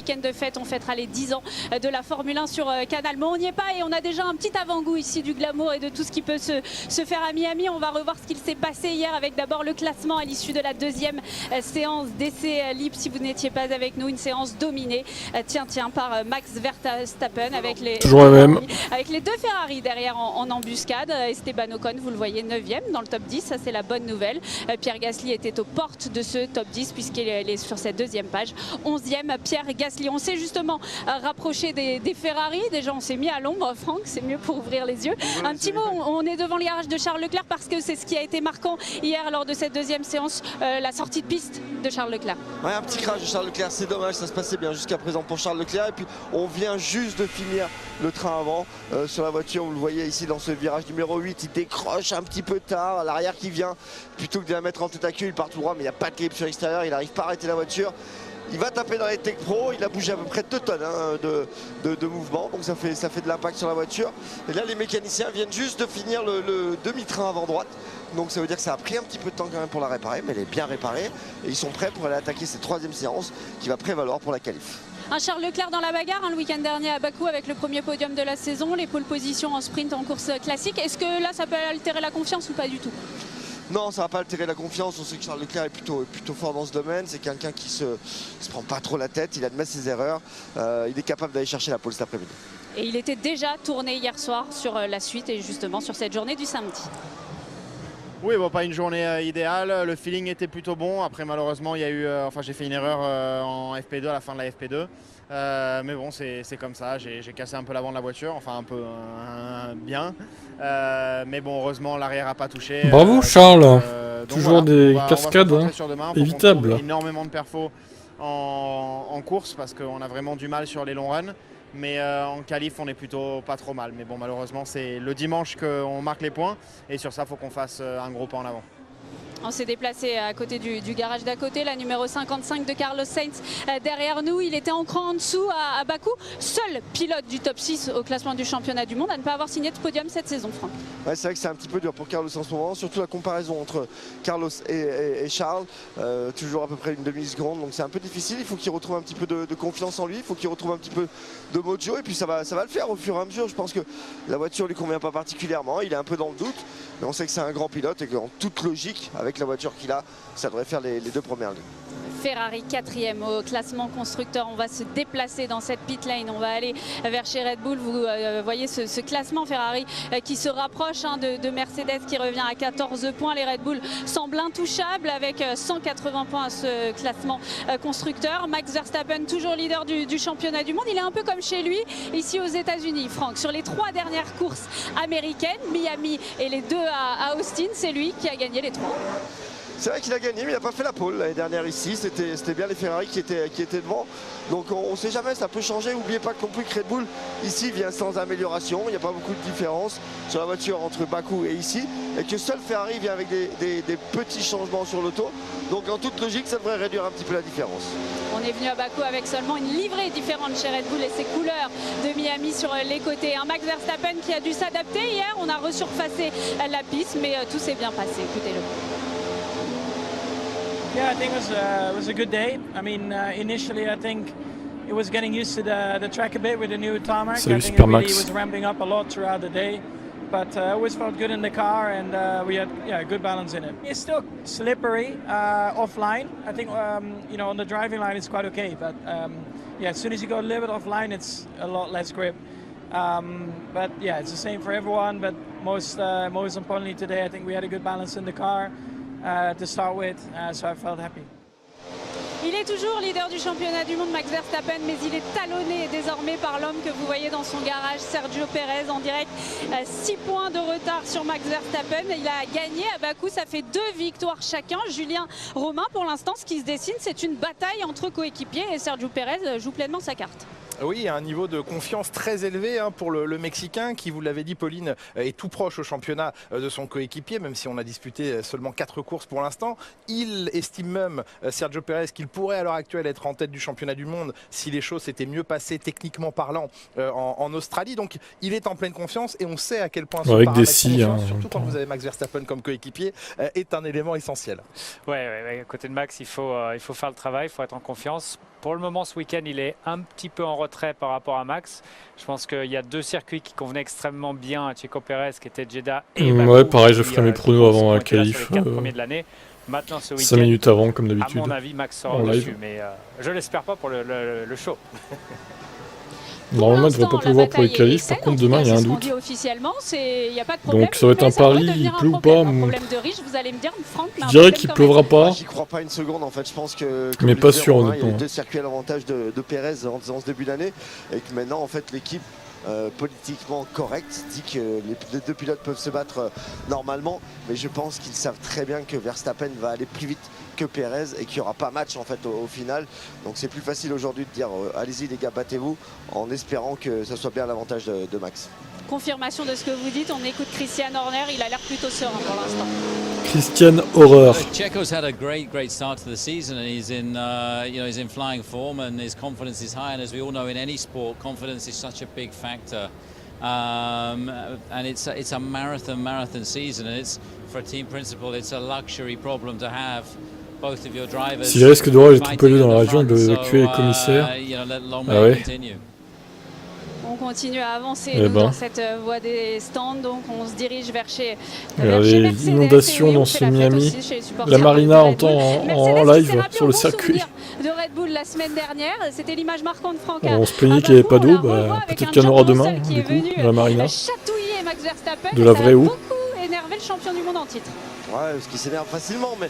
Week-end de fête, on fêtera les 10 ans de la Formule 1 sur Canal. Mais on n'y est pas et on a déjà un petit avant-goût ici du glamour et de tout ce qui peut se faire à Miami. On va revoir ce qu'il s'est passé hier avec d'abord le classement à l'issue de la deuxième séance d'essai libre. Si vous n'étiez pas avec nous, une séance dominée, par Max Verstappen avec les deux Ferrari derrière en embuscade. Esteban Ocon, vous le voyez, 9e dans le top 10, ça c'est la bonne nouvelle. Pierre Gasly était aux portes de ce top 10 puisqu'il est sur cette deuxième page. 11e, Pierre Gasly. On s'est justement rapproché des Ferrari. Déjà, on s'est mis à l'ombre, Franck, c'est mieux pour ouvrir les yeux. Un petit mot, on est devant le garage de Charles Leclerc parce que c'est ce qui a été marquant hier lors de cette deuxième séance, la sortie de piste de Charles Leclerc. Ouais, un petit crash de Charles Leclerc, c'est dommage, ça se passait bien jusqu'à présent pour Charles Leclerc. Et puis, on vient juste de finir le train avant sur la voiture. Vous le voyez ici dans ce virage numéro 8, il décroche un petit peu tard, à l'arrière qui vient. Plutôt que de la mettre en tête à queue, il part tout droit, mais il n'y a pas de grip sur l'extérieur, il n'arrive pas à arrêter la voiture. Il va taper dans les Tech Pro, il a bougé à peu près 2 tonnes de mouvement, donc ça fait de l'impact sur la voiture. Et là, les mécaniciens viennent juste de finir le demi-train avant droite. Donc ça veut dire que ça a pris un petit peu de temps quand même pour la réparer, mais elle est bien réparée. Et ils sont prêts pour aller attaquer cette 3e séance qui va prévaloir pour la qualif. Un Charles Leclerc dans la bagarre le week-end dernier à Bakou avec le premier podium de la saison, les pole positions en sprint en course classique. Est-ce que là, ça peut altérer la confiance ou pas du tout ? Non, ça ne va pas altérer la confiance. On sait que Charles Leclerc est plutôt fort dans ce domaine. C'est quelqu'un qui se prend pas trop la tête, il admet ses erreurs. Il est capable d'aller chercher la pole cet après-midi. Et il était déjà tourné hier soir sur la suite et justement sur cette journée du samedi. Oui, bon, pas une journée idéale. Le feeling était plutôt bon. Après, malheureusement, il y a eu, j'ai fait une erreur en FP2 à la fin de la FP2. Mais bon, c'est comme ça. J'ai cassé un peu l'avant de la voiture, enfin un peu bien. Mais bon, heureusement, l'arrière n'a pas touché. Bravo Charles. voilà, Toujours des cascades évitables. Énormément de perfos en course parce qu'on a vraiment du mal sur les longs runs. Mais en qualif, on est plutôt pas trop mal. Mais bon, malheureusement, c'est le dimanche qu'on marque les points. Et sur ça, il faut qu'on fasse un gros pas en avant. On s'est déplacé à côté du garage d'à côté, la numéro 55 de Carlos Sainz derrière nous. Il était en cran en dessous à Bakou. Seul pilote du top 6 au classement du championnat du monde à ne pas avoir signé de podium cette saison, Franck. Ouais, c'est vrai que c'est un petit peu dur pour Carlos en ce moment, surtout la comparaison entre Carlos et Charles, toujours à peu près une demi-seconde, donc c'est un peu difficile. Il faut qu'il retrouve un petit peu de confiance en lui, il faut qu'il retrouve un petit peu de mojo et puis ça va le faire au fur et à mesure. Je pense que la voiture lui convient pas particulièrement, il est un peu dans le doute, mais on sait que c'est un grand pilote et qu'en toute logique, avec la voiture qu'il a, ça devrait faire les 2 premières lignes. Ferrari 4e au classement constructeur. On va se déplacer dans cette pit lane. On va aller vers chez Red Bull. Vous voyez ce classement Ferrari qui se rapproche de Mercedes qui revient à 14 points. Les Red Bull semblent intouchables avec 180 points à ce classement constructeur. Max Verstappen toujours leader du championnat du monde. Il est un peu comme chez lui ici aux États-Unis. Franck, sur les 3 dernières courses américaines, Miami et les 2 à Austin, c'est lui qui a gagné les 3. C'est vrai qu'il a gagné, mais il n'a pas fait la pole l'année dernière ici. C'était bien les Ferrari qui étaient devant. Donc on ne sait jamais, ça peut changer. N'oubliez pas non plus que Red Bull ici vient sans amélioration. Il n'y a pas beaucoup de différence sur la voiture entre Bakou et ici. Et que seul Ferrari vient avec des petits changements sur l'auto. Donc en toute logique, ça devrait réduire un petit peu la différence. On est venu à Bakou avec seulement une livrée différente chez Red Bull et ses couleurs de Miami sur les côtés. Un Max Verstappen qui a dû s'adapter. Hier, on a resurfacé la piste, mais tout s'est bien passé. Écoutez-le. Yeah, I think it was a good day. I mean, initially I think it was getting used to the track a bit with the new tarmac. Salut, I think Super it really Max. was ramping up a lot throughout the day, but I always felt good in the car, and we had good balance in it. It's still slippery offline. I think on the driving line it's quite okay, but as soon as you go a little bit offline, it's a lot less grip. But yeah, it's the same for everyone. But most importantly today, I think we had a good balance in the car. To start with, so I felt happy. Il est toujours leader du championnat du monde, Max Verstappen, mais il est talonné désormais par l'homme que vous voyez dans son garage, Sergio Pérez, en direct. 6 points de retard sur Max Verstappen. Il a gagné à Bakou, ça fait 2 victoires chacun. Julien Romain, pour l'instant, ce qui se dessine, c'est une bataille entre coéquipiers et Sergio Pérez joue pleinement sa carte. Oui, un niveau de confiance très élevé pour le Mexicain qui, vous l'avez dit Pauline, est tout proche au championnat de son coéquipier, même si on a disputé seulement 4 courses pour l'instant. Il estime même, Sergio Pérez, qu'il pourrait à l'heure actuelle être en tête du championnat du monde si les choses s'étaient mieux passées techniquement parlant en Australie. Donc il est en pleine confiance et on sait à quel point ce avec des confiance, surtout quand vous avez Max Verstappen comme coéquipier, est un élément essentiel. Ouais, à côté de Max, il faut faire le travail, il faut être en confiance. Pour le moment, ce week-end, il est un petit peu en retrait par rapport à Max. Je pense qu'il y a 2 circuits qui convenaient extrêmement bien à Checo Pérez, qui était Jeddah et Bakou. Ouais, pareil, je ferai mes pronos avant la qualif. Les 4 premiers de l'année. Maintenant, ce week-end, 5 minutes avant, comme d'habitude. À mon avis, Max sera dessus, mais je l'espère pas pour le show. Normalement, il ne devrait pas pleuvoir pour les qualifs. Par contre, demain, il y a un doute. Officiellement, il n'y a pas de problème. Donc, ça va être un pari. Il pleut ou pas? Vous allez me dire, Franck, je dirais qu'il pleuvra pas. J'y crois pas une seconde. En fait, je pense que. Mais pas sûr, honnêtement. Il y a eu 2 circuits à l'avantage de Pérez en ce début d'année. Et que maintenant, en fait, l'équipe. Politiquement correct dit que les 2 pilotes peuvent se battre normalement, mais je pense qu'ils savent très bien que Verstappen va aller plus vite que Pérez et qu'il n'y aura pas match en fait au final. Donc c'est plus facile aujourd'hui de dire allez-y les gars, battez-vous, en espérant que ça soit bien l'avantage de Max. Confirmation de ce que vous dites, on écoute Christian Horner, il a l'air plutôt serein pour l'instant. Christian Horner. Checo's had a great start to the season, and he's in he's in flying form, and his confidence is high. And as we all know, in any sport, confidence is such a big factor. And it's a marathon season, and it's for a team principal, it's a luxury problem to have. Both of your drivers. S'il risque d'orage est trop pollué dans la région, il doit évacuer les commissaires. Ah ouais. On continue à avancer dans cette voie des stands, donc on se dirige vers chez les inondations dans ce Miami. La Marina entend en live sur le circuit. De Red Bull la semaine dernière, c'était l'image marquante Franck. On se plaignait qu'il n'y avait pas d'eau, peut-être qu'il y en aura demain, du coup, dans la Marina. De la vraie eau. Énervé le champion du monde en titre. Ouais, parce qu'il s'énerve facilement, mais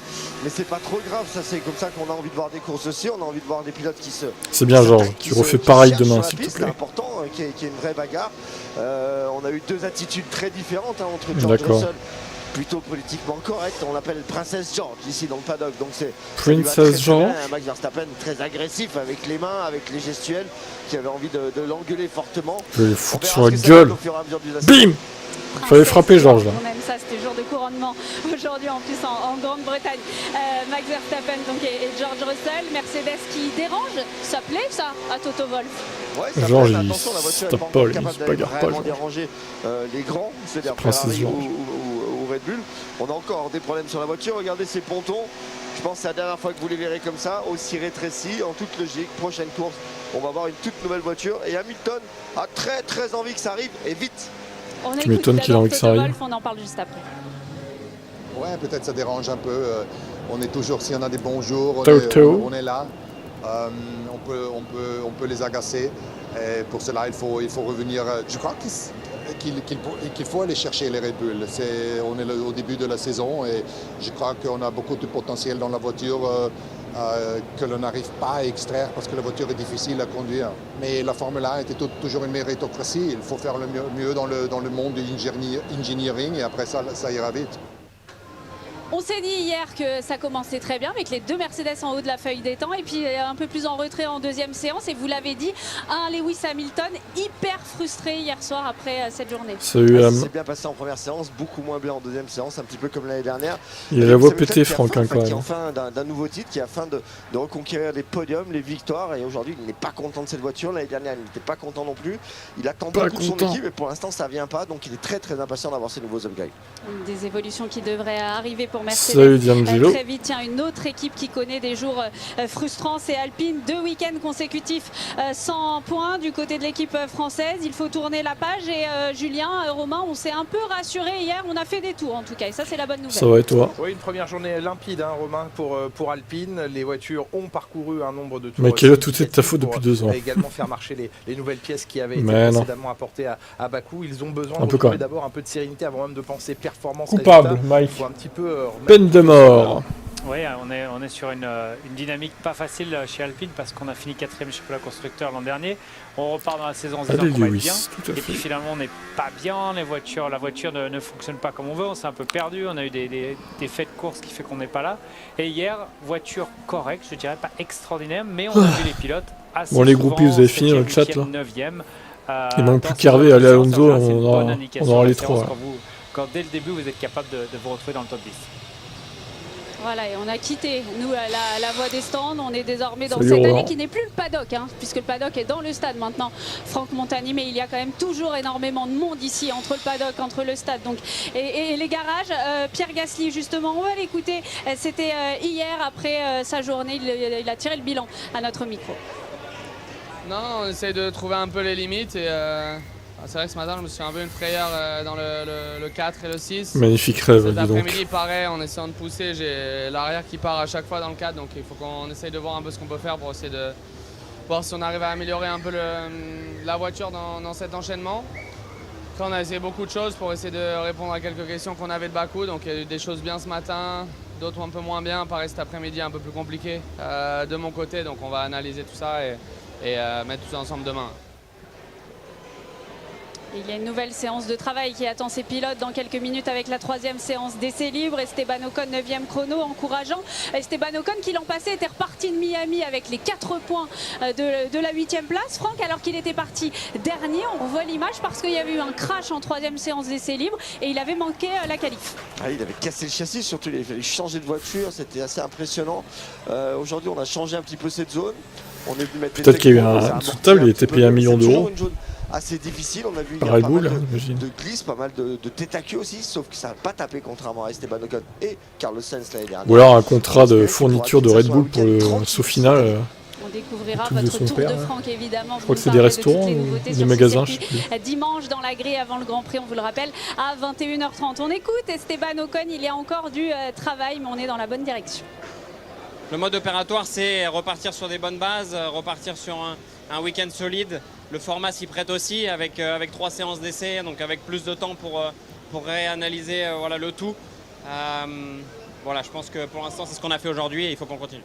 c'est pas trop grave, ça c'est comme ça qu'on a envie de voir des courses aussi, on a envie de voir des pilotes qui se... C'est bien Georges, tu refais pareil demain s'il te plaît. C'est important qu'il y ait une vraie bagarre. On a eu 2 attitudes très différentes entre George Russell, plutôt politiquement correct, on l'appelle Princesse George ici dans le paddock, donc c'est Princess George. Max Verstappen très agressif avec les mains, avec les gestuels, qui avait envie de l'engueuler fortement. Je vais le foutre sur la gueule. Bim! Il fallait frapper Georges là. Même ça, c'était jour de couronnement aujourd'hui en plus en Grande-Bretagne. Max Verstappen donc, et George Russell, Mercedes qui dérange, ça plaît ça à Toto Wolff. Ouais, Georges il se tape pas, il se bagarre pas. Déranger les grands, c'est-à-dire Ferrari ou Red Bull. On a encore des problèmes sur la voiture, regardez ces pontons. Je pense que c'est la dernière fois que vous les verrez comme ça, aussi rétrécis, en toute logique. Prochaine course, on va avoir une toute nouvelle voiture. Et Hamilton a très envie que ça arrive, et vite. Tu m'étonnes qu'il a envie que ça arrive. On en parle juste après. Ouais, peut-être ça dérange un peu. On est toujours, si on a des bons jours, on est là. On peut les agacer. Et pour cela, il faut revenir. Je crois qu'il faut aller chercher les Red Bull. On est au début de la saison et je crois qu'on a beaucoup de potentiel dans la voiture. Que l'on n'arrive pas à extraire parce que la voiture est difficile à conduire. Mais la Formule 1 était toujours une méritocratie. Il faut faire le mieux dans le monde du engineering et après ça ira vite. On s'est dit hier que ça commençait très bien avec les 2 Mercedes en haut de la feuille des temps et puis un peu plus en retrait en deuxième séance. Et vous l'avez dit, un Lewis Hamilton hyper frustré hier soir après cette journée. Salut c'est bien passé en première séance, beaucoup moins bien en deuxième séance, un petit peu comme l'année dernière. Il a la voix pétée Franck quand même. Qui est enfin d'un nouveau titre, qui a faim de reconquérir les podiums, les victoires. Et aujourd'hui, il n'est pas content de cette voiture. L'année dernière, il n'était pas content non plus. Il attend beaucoup de son équipe et pour l'instant, ça ne vient pas. Donc il est très impatient d'avoir ces nouveaux upgrades. Des évolutions qui devraient arriver pour Mercedes. Salut, très vite, tiens, une autre équipe qui connaît des jours frustrants, c'est Alpine. 2 week-ends consécutifs sans points du côté de l'équipe française. Il faut tourner la page et Julien, Romain, on s'est un peu rassuré hier. On a fait des tours en tout cas et ça c'est la bonne nouvelle. Ça va et toi? Oui, une première journée limpide, Romain, pour Alpine. Les voitures ont parcouru un nombre de tours. Mais quelle tout est de ta faute depuis 2 ans. Également faire marcher les nouvelles pièces qui avaient été précédemment apportées à Bakou. Ils ont besoin de retrouver d'abord un peu de sérénité avant même de penser performance. Coupable, Mike. Il faut un petit peu peine de mort. Oui, on est sur une dynamique pas facile chez Alpine parce qu'on a fini 4e championnat constructeur l'an dernier. On repart dans la saison en se disant qu'on va être bien. Et puis finalement, on n'est pas bien. La voiture ne fonctionne pas comme on veut. On s'est un peu perdu. On a eu des faits de course qui fait qu'on n'est pas là. Et hier, voiture correcte, je dirais pas extraordinaire, mais on a vu les pilotes assez bon, les souvent, groupies, vous avez fini le chat là. 9e. Il manque plus qu'Hervé et Alonso, on aura les trois. Quand dès le début, vous êtes capable de vous retrouver dans le top 10. Voilà, et on a quitté, nous, la voie des stands. On est désormais dans cette année qui n'est plus le paddock, hein, puisque le paddock est dans le stade maintenant, Franck Montagny. Mais il y a quand même toujours énormément de monde ici, entre le paddock, entre le stade donc, et les garages. Pierre Gasly, justement, on va l'écouter. C'était hier, après sa journée, il a tiré le bilan à notre micro. Non, on essaye de trouver un peu les limites. Et c'est vrai que ce matin, je me suis un peu une frayeur dans le 4 et le 6. Magnifique rêve, dis donc. Cet après-midi, pareil, en essayant de pousser, j'ai l'arrière qui part à chaque fois dans le 4. Donc il faut qu'on essaye de voir un peu ce qu'on peut faire pour essayer de voir si on arrive à améliorer un peu la voiture dans cet enchaînement. Après, on a essayé beaucoup de choses pour essayer de répondre à quelques questions qu'on avait de Bakou. Donc il y a eu des choses bien ce matin, d'autres un peu moins bien. Pareil, cet après-midi, un peu plus compliqué de mon côté. Donc on va analyser tout ça et mettre tout ça ensemble demain. Il y a une nouvelle séance de travail qui attend ses pilotes dans quelques minutes avec la 3e séance d'essai libre. Esteban Ocon 9e chrono, encourageant. Esteban Ocon qui l'an passé était reparti de Miami avec les 4 points de la 8e place. Franck, alors qu'il était parti dernier, on revoit l'image parce qu'il y avait eu un crash en 3e séance d'essai libre et il avait manqué la qualif. Ah, il avait cassé le châssis, surtout il avait changé de voiture, c'était assez impressionnant. Aujourd'hui on a changé un petit peu cette zone. On est venu mettre peut-être qu'il y a eu un sous-table, il était payé 1 million d'euros. Assez difficile, on a vu par Red Bull, de glisse, pas mal de tête à queue aussi, sauf que ça n'a pas tapé contrairement à Esteban Ocon et Carlos Sainz l'année dernière. Ou alors un contrat de fourniture de Red Bull pour le saut final. On découvrira votre tour de Franck évidemment. Je crois que c'est des restaurants ou des magasins, je sais plus. Dimanche dans la grille avant le Grand Prix, on vous le rappelle, à 21h30. On écoute Esteban Ocon, il y a encore du travail, mais on est dans la bonne direction. Le mode opératoire, c'est repartir sur des bonnes bases, repartir sur un week-end solide. Le format s'y prête aussi avec 3 séances d'essai, donc avec plus de temps pour réanalyser voilà, le tout. Voilà, je pense que pour l'instant, c'est ce qu'on a fait aujourd'hui et il faut qu'on continue.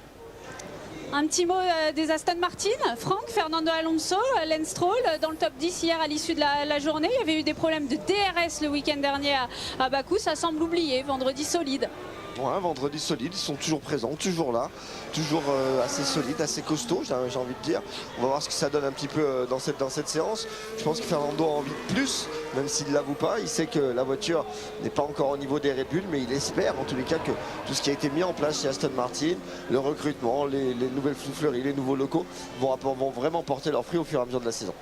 Un petit mot des Aston Martin, Franck, Fernando Alonso, Lance Stroll dans le top 10 hier à l'issue de la journée. Il y avait eu des problèmes de DRS le week-end dernier à Bakou, ça semble oublié, vendredi solide. Ouais, vendredi solide, ils sont toujours présents, toujours là, toujours assez solides, assez costauds, j'ai envie de dire. On va voir ce que ça donne un petit peu dans cette séance. Je pense que Fernando a envie de plus, même s'il ne l'avoue pas. Il sait que la voiture n'est pas encore au niveau des Red Bull, mais il espère en tous les cas que tout ce qui a été mis en place chez Aston Martin, le recrutement, les nouvelles souffleries, les nouveaux locaux vont vraiment porter leurs fruits au fur et à mesure de la saison.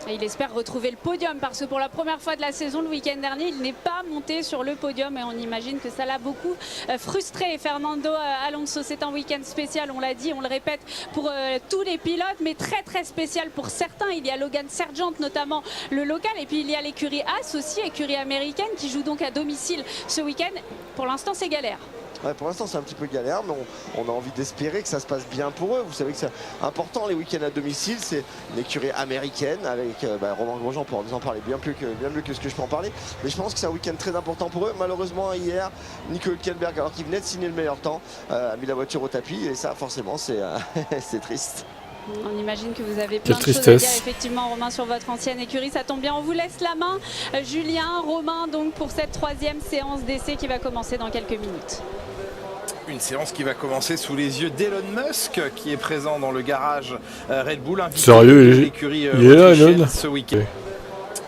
Et il espère retrouver le podium parce que pour la première fois de la saison, le week-end dernier, il n'est pas monté sur le podium et on imagine que ça l'a beaucoup frustré. Fernando Alonso, c'est un week-end spécial, on l'a dit, on le répète pour tous les pilotes, mais très très spécial pour certains. Il y a Logan Sargent notamment, le local, et puis il y a l'écurie Haas aussi, écurie américaine qui joue donc à domicile ce week-end. Pour l'instant, c'est galère. Ouais, pour l'instant c'est un petit peu galère, mais on a envie d'espérer que ça se passe bien pour eux. Vous savez que c'est important les week-ends à domicile, c'est une écurie américaine avec Romain Grosjean pour nous en parler bien mieux que ce que je peux en parler. Mais je pense que c'est un week-end très important pour eux. Malheureusement hier, Nico Hülkenberg, alors qu'il venait de signer le meilleur temps, a mis la voiture au tapis et ça forcément c'est triste. On imagine que vous avez plein de choses à dire effectivement Romain sur votre ancienne écurie, ça tombe bien, on vous laisse la main Julien, Romain donc pour cette 3e séance d'essai qui va commencer dans quelques minutes. Une séance qui va commencer sous les yeux d'Elon Musk qui est présent dans le garage Red Bull. Sérieux, il est là Elon ce week-end.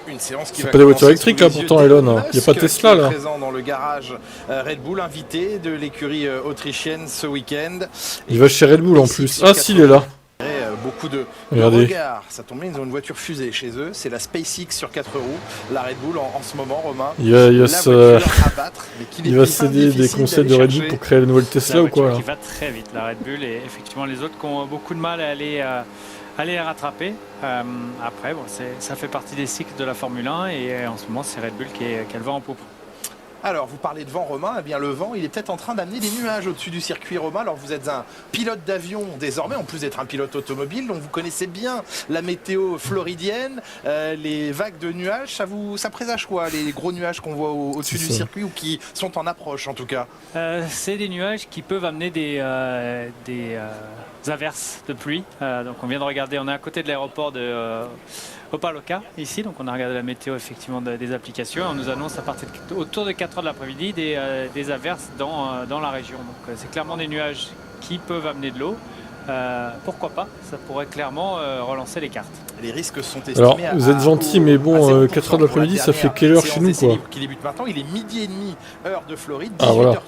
Une séance qui va pas des voitures électriques là pourtant Elon, il n'y a pas Tesla là. Présent dans le garage Red Bull, invité de l'écurie autrichienne ce week-end. Il va chez Red Bull en plus. Ah si, il est là. Beaucoup de regards, ça tombe bien, ils ont une voiture fusée chez eux, c'est la SpaceX sur 4 roues, la Red Bull en ce moment, Romain. Il va céder des conseils de Red Bull pour créer la nouvelle Tesla ou quoi là. Qui va très vite la Red Bull et effectivement les autres qui ont beaucoup de mal à aller les rattraper. Après, bon, ça fait partie des cycles de la Formule 1 et en ce moment c'est Red Bull qui a le vent en poupe. Alors, vous parlez de vent, Romain. Eh bien, le vent, il est peut-être en train d'amener des nuages au-dessus du circuit, Romain. Alors, vous êtes un pilote d'avion désormais, en plus d'être un pilote automobile, donc vous connaissez bien la météo floridienne, les vagues de nuages. Ça présage quoi, les gros nuages qu'on voit au-dessus du circuit ou qui sont en approche, en tout cas? C'est des nuages qui peuvent amener des averses de pluie. Donc, on vient de regarder, on est à côté de l'aéroport de Opaloka ici, donc on a regardé la météo effectivement des applications. On nous annonce à partir autour de 4h de l'après-midi des averses dans la région. Donc c'est clairement des nuages qui peuvent amener de l'eau. Pourquoi pas? Ça pourrait clairement relancer les cartes. Les risques sont estimés. Alors, vous êtes gentil, mais bon, 4h de l'après-midi, ça fait quelle heure chez nous, quoi? Qui débute maintenant, il est 12h30 heure de Floride, 18h30 voilà.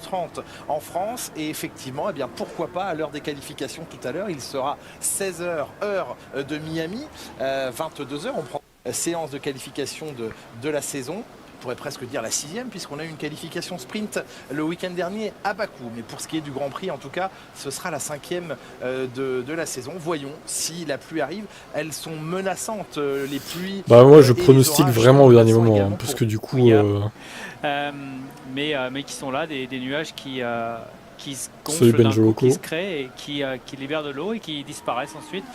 en France. Et effectivement, eh bien, pourquoi pas, à l'heure des qualifications tout à l'heure, il sera 16h heure de Miami, 22h. On prend séance de qualification de la saison. On pourrait presque dire la 6e, puisqu'on a eu une qualification sprint le week-end dernier à Bakou. Mais pour ce qui est du Grand Prix, en tout cas, ce sera la 5e de la saison. Voyons si la pluie arrive. Elles sont menaçantes, les pluies. Bah moi, je pronostique vraiment au dernier moment, hein, parce que du coup... mais qui sont là, des nuages qui se gonflent d'un coup, qui se créent et qui libèrent de l'eau et qui disparaissent ensuite.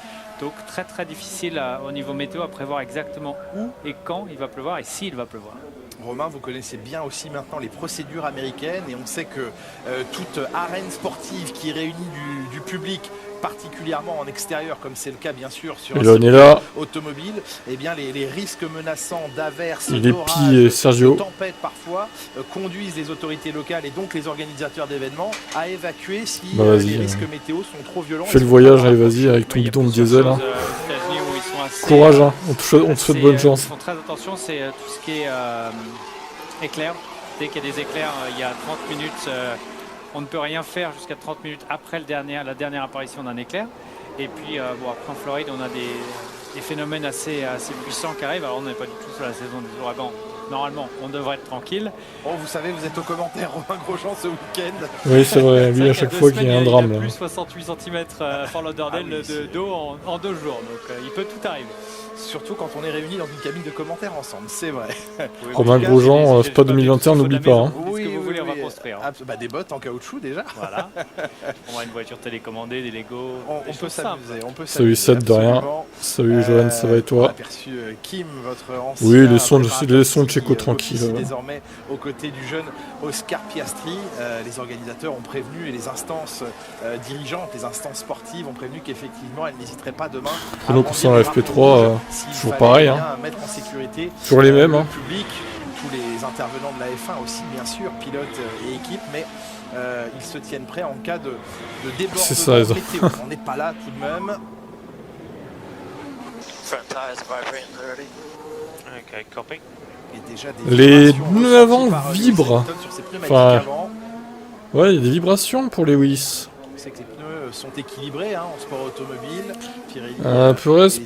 Donc très très difficile au niveau météo à prévoir exactement où et quand il va pleuvoir et s'il va pleuvoir. Romain, vous connaissez bien aussi maintenant les procédures américaines et on sait que toute arène sportive qui réunit du public, particulièrement en extérieur, comme c'est le cas bien sûr sur un automobile, eh bien les risques menaçants d'averses, d'orages, de tempêtes parfois conduisent les autorités locales et donc les organisateurs d'événements à évacuer si les risques météo sont trop violents. Fais le voyage, allez vas-y avec ton bidon de diesel. Hein. Courage, hein. On te souhaite bonne chance. Ils font très attention, c'est tout ce qui est éclairs. Dès qu'il y a des éclairs, il y a 30 minutes. On ne peut rien faire jusqu'à 30 minutes après la dernière apparition d'un éclair. Et puis, après en Floride, on a des phénomènes assez puissants qui arrivent. Alors, on n'est pas du tout sur la saison des ouragans. Normalement, on devrait être tranquille. Oh, vous savez, vous êtes au commentaire, Romain Grosjean, ce week-end. Oui, c'est vrai. Lui, à chaque fois qu'il y a un drame. Il a plus 68 cm Fort Lauderdale d'eau en 2 jours. Donc, il peut tout arriver. Surtout quand on est réunis dans une cabine de commentaires ensemble, c'est vrai. Romain Grosjean, Spa 2021, n'oublie pas. Hein. Oui, ce que vous voulez, on va construire. Des bottes en caoutchouc déjà. Voilà. On a une voiture télécommandée, des Lego. On peut s'amuser. Salut Seth, de rien. Salut Johan, ça va et toi? On a aperçu Kim, votre ancien. Oui, les sons de Checo tranquille. Désormais aux côtés du jeune Oscar Piastri. Les organisateurs ont prévenu et les instances dirigeantes, les instances sportives ont prévenu qu'effectivement elles n'hésiteraient pas demain. Chrono concernant la FP3. Toujours pareil, hein. Mettre en sécurité toujours les mêmes. Le public, tous les intervenants de la F1 aussi, bien sûr, pilotes et équipes, mais ils se tiennent prêts en cas de débordement météo. On n'est pas là tout de même. Et déjà les pneus avant vibrent. Enfin, ouais, il y a des vibrations pour les Willis. C'est que les pneus sont équilibrés hein, en sport automobile.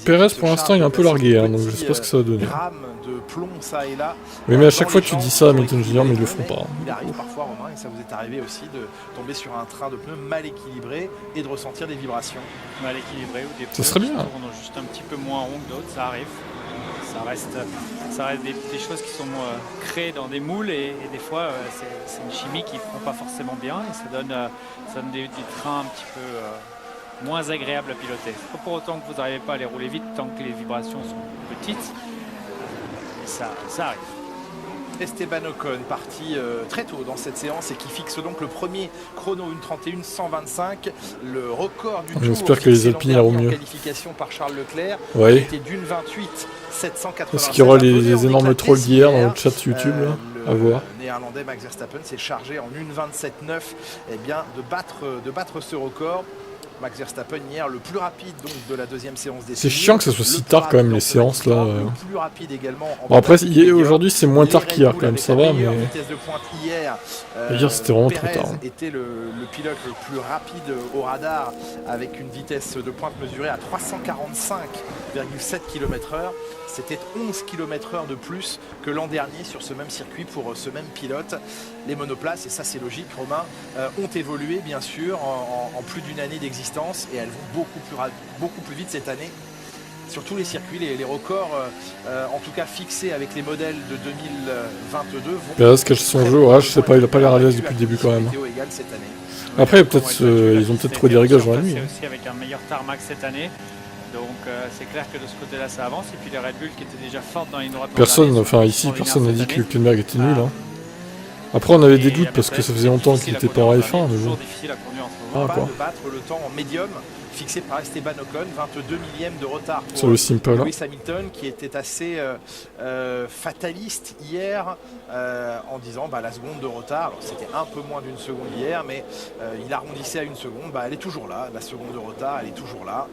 Perez pour l'instant il est un peu largué, hein, donc je sais pas ce que ça va donner. De plomb, ça et là. Oui, mais à chaque fois tu dis ça à Hamilton Junior, mais ils le font pas. Il arrive parfois, Romain, et ça vous est arrivé aussi de tomber sur un train de pneus mal équilibré et de ressentir des vibrations. Mal équilibré ou des pneus qui tournent juste un petit peu moins rond que d'autres, ça arrive. Ça reste des choses qui sont créées dans des moules et des fois c'est une chimie qui ne prend pas forcément bien et ça donne des trains un petit peu moins agréables à piloter. Pas pour autant que vous n'arrivez pas à les rouler vite tant que les vibrations sont petites, ça arrive. Esteban Ocon parti très tôt dans cette séance et qui fixe donc le premier chrono 1:31.125, le record du tour. J'espère que les Alpines iront mieux. Qualification par Charles Leclerc. Ouais. Était d'1:28.787. Est-ce qu'il y aura les énormes trolls d'hier dans le chat YouTube là à voir. Le néerlandais Max Verstappen s'est chargé en 1:27.9 eh bien de battre ce record. Max Verstappen hier le plus rapide donc de la deuxième séance d'essai. C'est chiant que ça soit si tard quand même les séances là. Le plus rapide également. Bon après aujourd'hui c'est moins tard qu'hier quand même, ça va mais vitesse de pointe hier c'était vraiment trop tard. Était le pilote le plus rapide au radar avec une vitesse de pointe mesurée à 345,7 km/h. C'était 11 km/h de plus que l'an dernier sur ce même circuit pour ce même pilote. Les monoplaces, et ça c'est logique Romain, ont évolué bien sûr en plus d'une année d'existence et elles vont beaucoup plus vite cette année sur tous les circuits. Les records, en tout cas fixés avec les modèles de 2022. Perez cache son jeu, je sais pas, il a pas l'air à l'aise depuis le début quand même. Après, peut-être ils ont peut-être trouvé des réglages dans la nuit. Aussi avec un meilleur tarmac cette année. Donc c'est clair que de ce côté-là ça avance. Et puis les Red Bull qui étaient déjà fortes dans les droites. Personne, enfin ici, personne n'a dit que Hülkenberg était nul. Hein. Après, on avait des doutes parce que ça faisait longtemps qu'il était pas en F1. Mais bon. Ah, quoi. De battre le temps en médium fixé par Esteban Ocon, 22 millièmes de retard pour Lewis Hamilton, qui était assez fataliste hier en disant la seconde de retard, c'était un peu moins d'une seconde hier, mais il arrondissait à une seconde, elle est toujours là, la seconde de retard, elle est toujours là.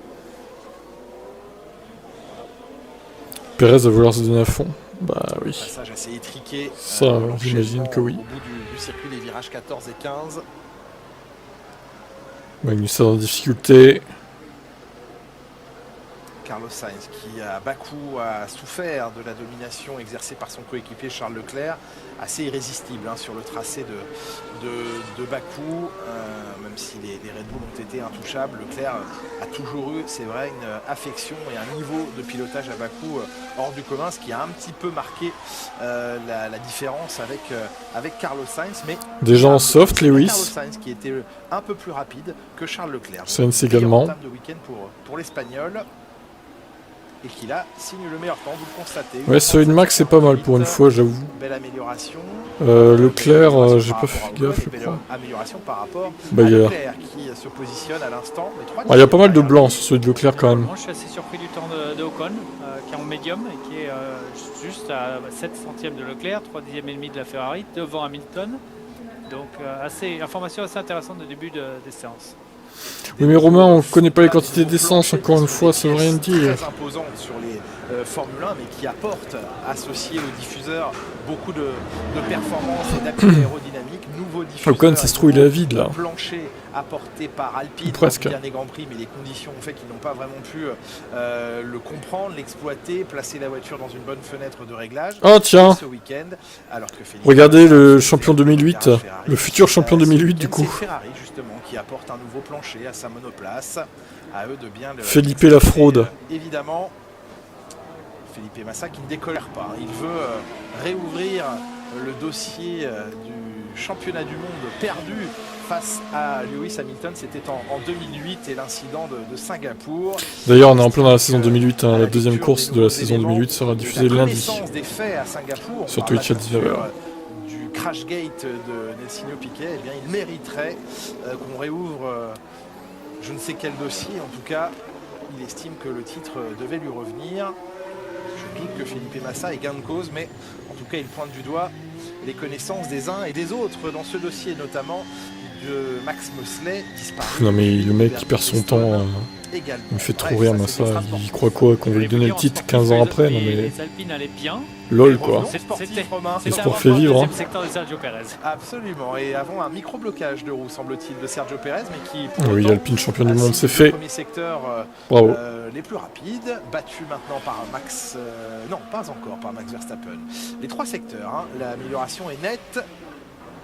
Perez va vouloir se donner à fond. Bah oui. Passage assez étriqué. Ça, j'imagine que oui. Au bout du circuit, les virages 14 et 15. Magnussen en difficulté. Carlos Sainz qui à Bakou a souffert de la domination exercée par son coéquipier Charles Leclerc, assez irrésistible sur le tracé de Bakou, même si les Red Bull ont été intouchables. Leclerc a toujours eu, c'est vrai, une affection et un niveau de pilotage à Bakou hors du commun, ce qui a un petit peu marqué la différence avec Carlos Sainz. Mais déjà en soft, Lewis. Carlos Sainz qui était un peu plus rapide que Charles Leclerc. Sainz également. De week-end pour l'Espagnol. Et qui là signe le meilleur temps, vous le constatez. Ouais, sur une max c'est pas mal pour une fois, j'avoue. Belle amélioration. Leclerc, j'ai pas fait gaffe, je crois. Amélioration par rapport à Leclerc qui se positionne à l'instant. Il y a pas mal de blancs sur celui de Leclerc quand même. Moi je suis assez surpris du temps de Ocon, qui est en médium et qui est juste à 7 centièmes de Leclerc, 3 dixièmes et demi de la Ferrari, devant Hamilton. Donc information assez intéressante de début des séances. Oui mais Romain, on connaît pas les quantités d'essence, encore une fois, ça veut rien dire. Très imposante sur les Formule 1, mais qui apporte, associé au diffuseur, beaucoup de performance et d'appui aérodynamique. Nouveau diffuseur. Ocon, ça se trouve, il est vide là. Plancher apporté par Alpine presque. Dans le dernier Grand Prix, mais les conditions ont fait qu'ils n'ont pas vraiment pu le comprendre, l'exploiter, placer la voiture dans une bonne fenêtre de réglage. Oh tiens, ce week-end, alors que regardez le champion 2008, le futur champion 2008 du coup. Ferrari justement qui apporte un nouveau plancher à sa monoplace. À eux de bien le Felipe la fraude. Évidemment, Felipe Massa qui ne décolère pas. Il veut réouvrir le dossier du championnat du monde perdu face à Lewis Hamilton. C'était en 2008 et l'incident de Singapour. D'ailleurs, on est en plein dans la saison 2008. La deuxième course de la saison 2008 sera diffusée lundi des faits à Singapour, sur Twitch à 19h. Du Crashgate de Nelsinho Piquet, eh bien, il mériterait qu'on réouvre je ne sais quel dossier. En tout cas, il estime que le titre devait lui revenir. Je doute que Felipe Massa ait gain de cause, mais en tout cas, il pointe du doigt les connaissances des uns et des autres dans ce dossier, notamment de Max Mosley, disparu. Non mais le mec qui perd son temps, il me fait trop rire Massa. Il croit quoi, qu'on va lui donner le titre 15 ans après? Non mais... Les Alpines allaient bien. LOL quoi. C'était sport fait vivre. le secteur de Sergio Perez. Absolument. Et avant un micro-blocage de roue, semble-t-il, de Sergio Perez, mais qui... Oui, Alpine champion du monde, c'est fait. Premier secteur, bravo. Les plus rapides, battu maintenant par Max... non, pas encore par Max Verstappen. Les trois secteurs, l'amélioration est nette,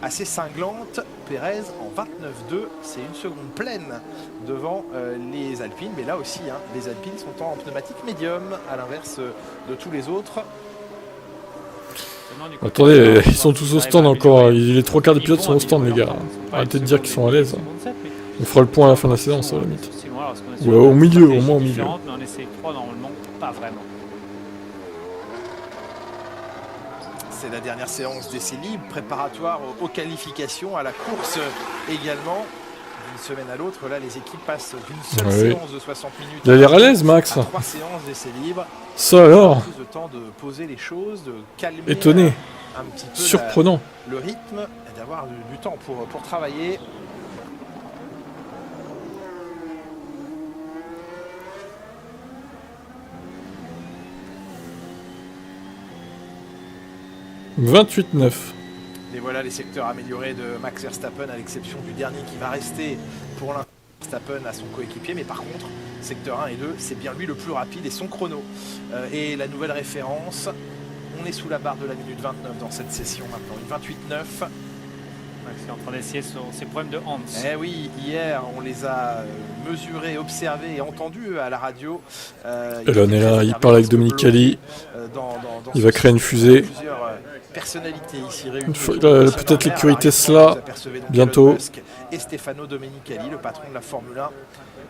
assez cinglante. Perez en 29,2, c'est une seconde pleine devant les Alpines. Mais là aussi, les Alpines sont en pneumatique médium, à l'inverse de tous les autres. Attendez, ils sont tous au stand encore. Les trois quarts des pilotes sont au stand, les gars. Arrêtez de dire qu'ils sont à l'aise. On fera le point à la fin de la séance, à la limite. Ou au milieu, au moins au milieu. Mais en essai 3, normalement, pas vraiment. C'est la dernière séance d'essai libre, préparatoire aux qualifications, à la course également. D'une semaine à l'autre, là, les équipes passent d'une seule séance de 60 minutes. Il a l'air à l'aise, Max. À 3 séances d'essai libre. Ça alors. Plus de temps de poser les choses, de calmer étonné. Un petit peu surprenant. Le rythme et d'avoir du temps pour travailler. « 28-9 ». Et voilà les secteurs améliorés de Max Verstappen, à l'exception du dernier qui va rester pour l'instant. Verstappen à son coéquipier, mais par contre, secteur 1 et 2, c'est bien lui le plus rapide et son chrono. Et la nouvelle référence, on est sous la barre de la minute 29 dans cette session maintenant, une 28-9. Max est en train d'essayer ses problèmes de hands. Eh oui, hier on les a mesurés, observés et entendus à la radio. Elon est là, il parle avec Domenicali. Il va créer une fusée. Personnalités ici réunies. Peut-être l'écurie Tesla bientôt. Et Stefano Domenicali, le patron de la Formule 1.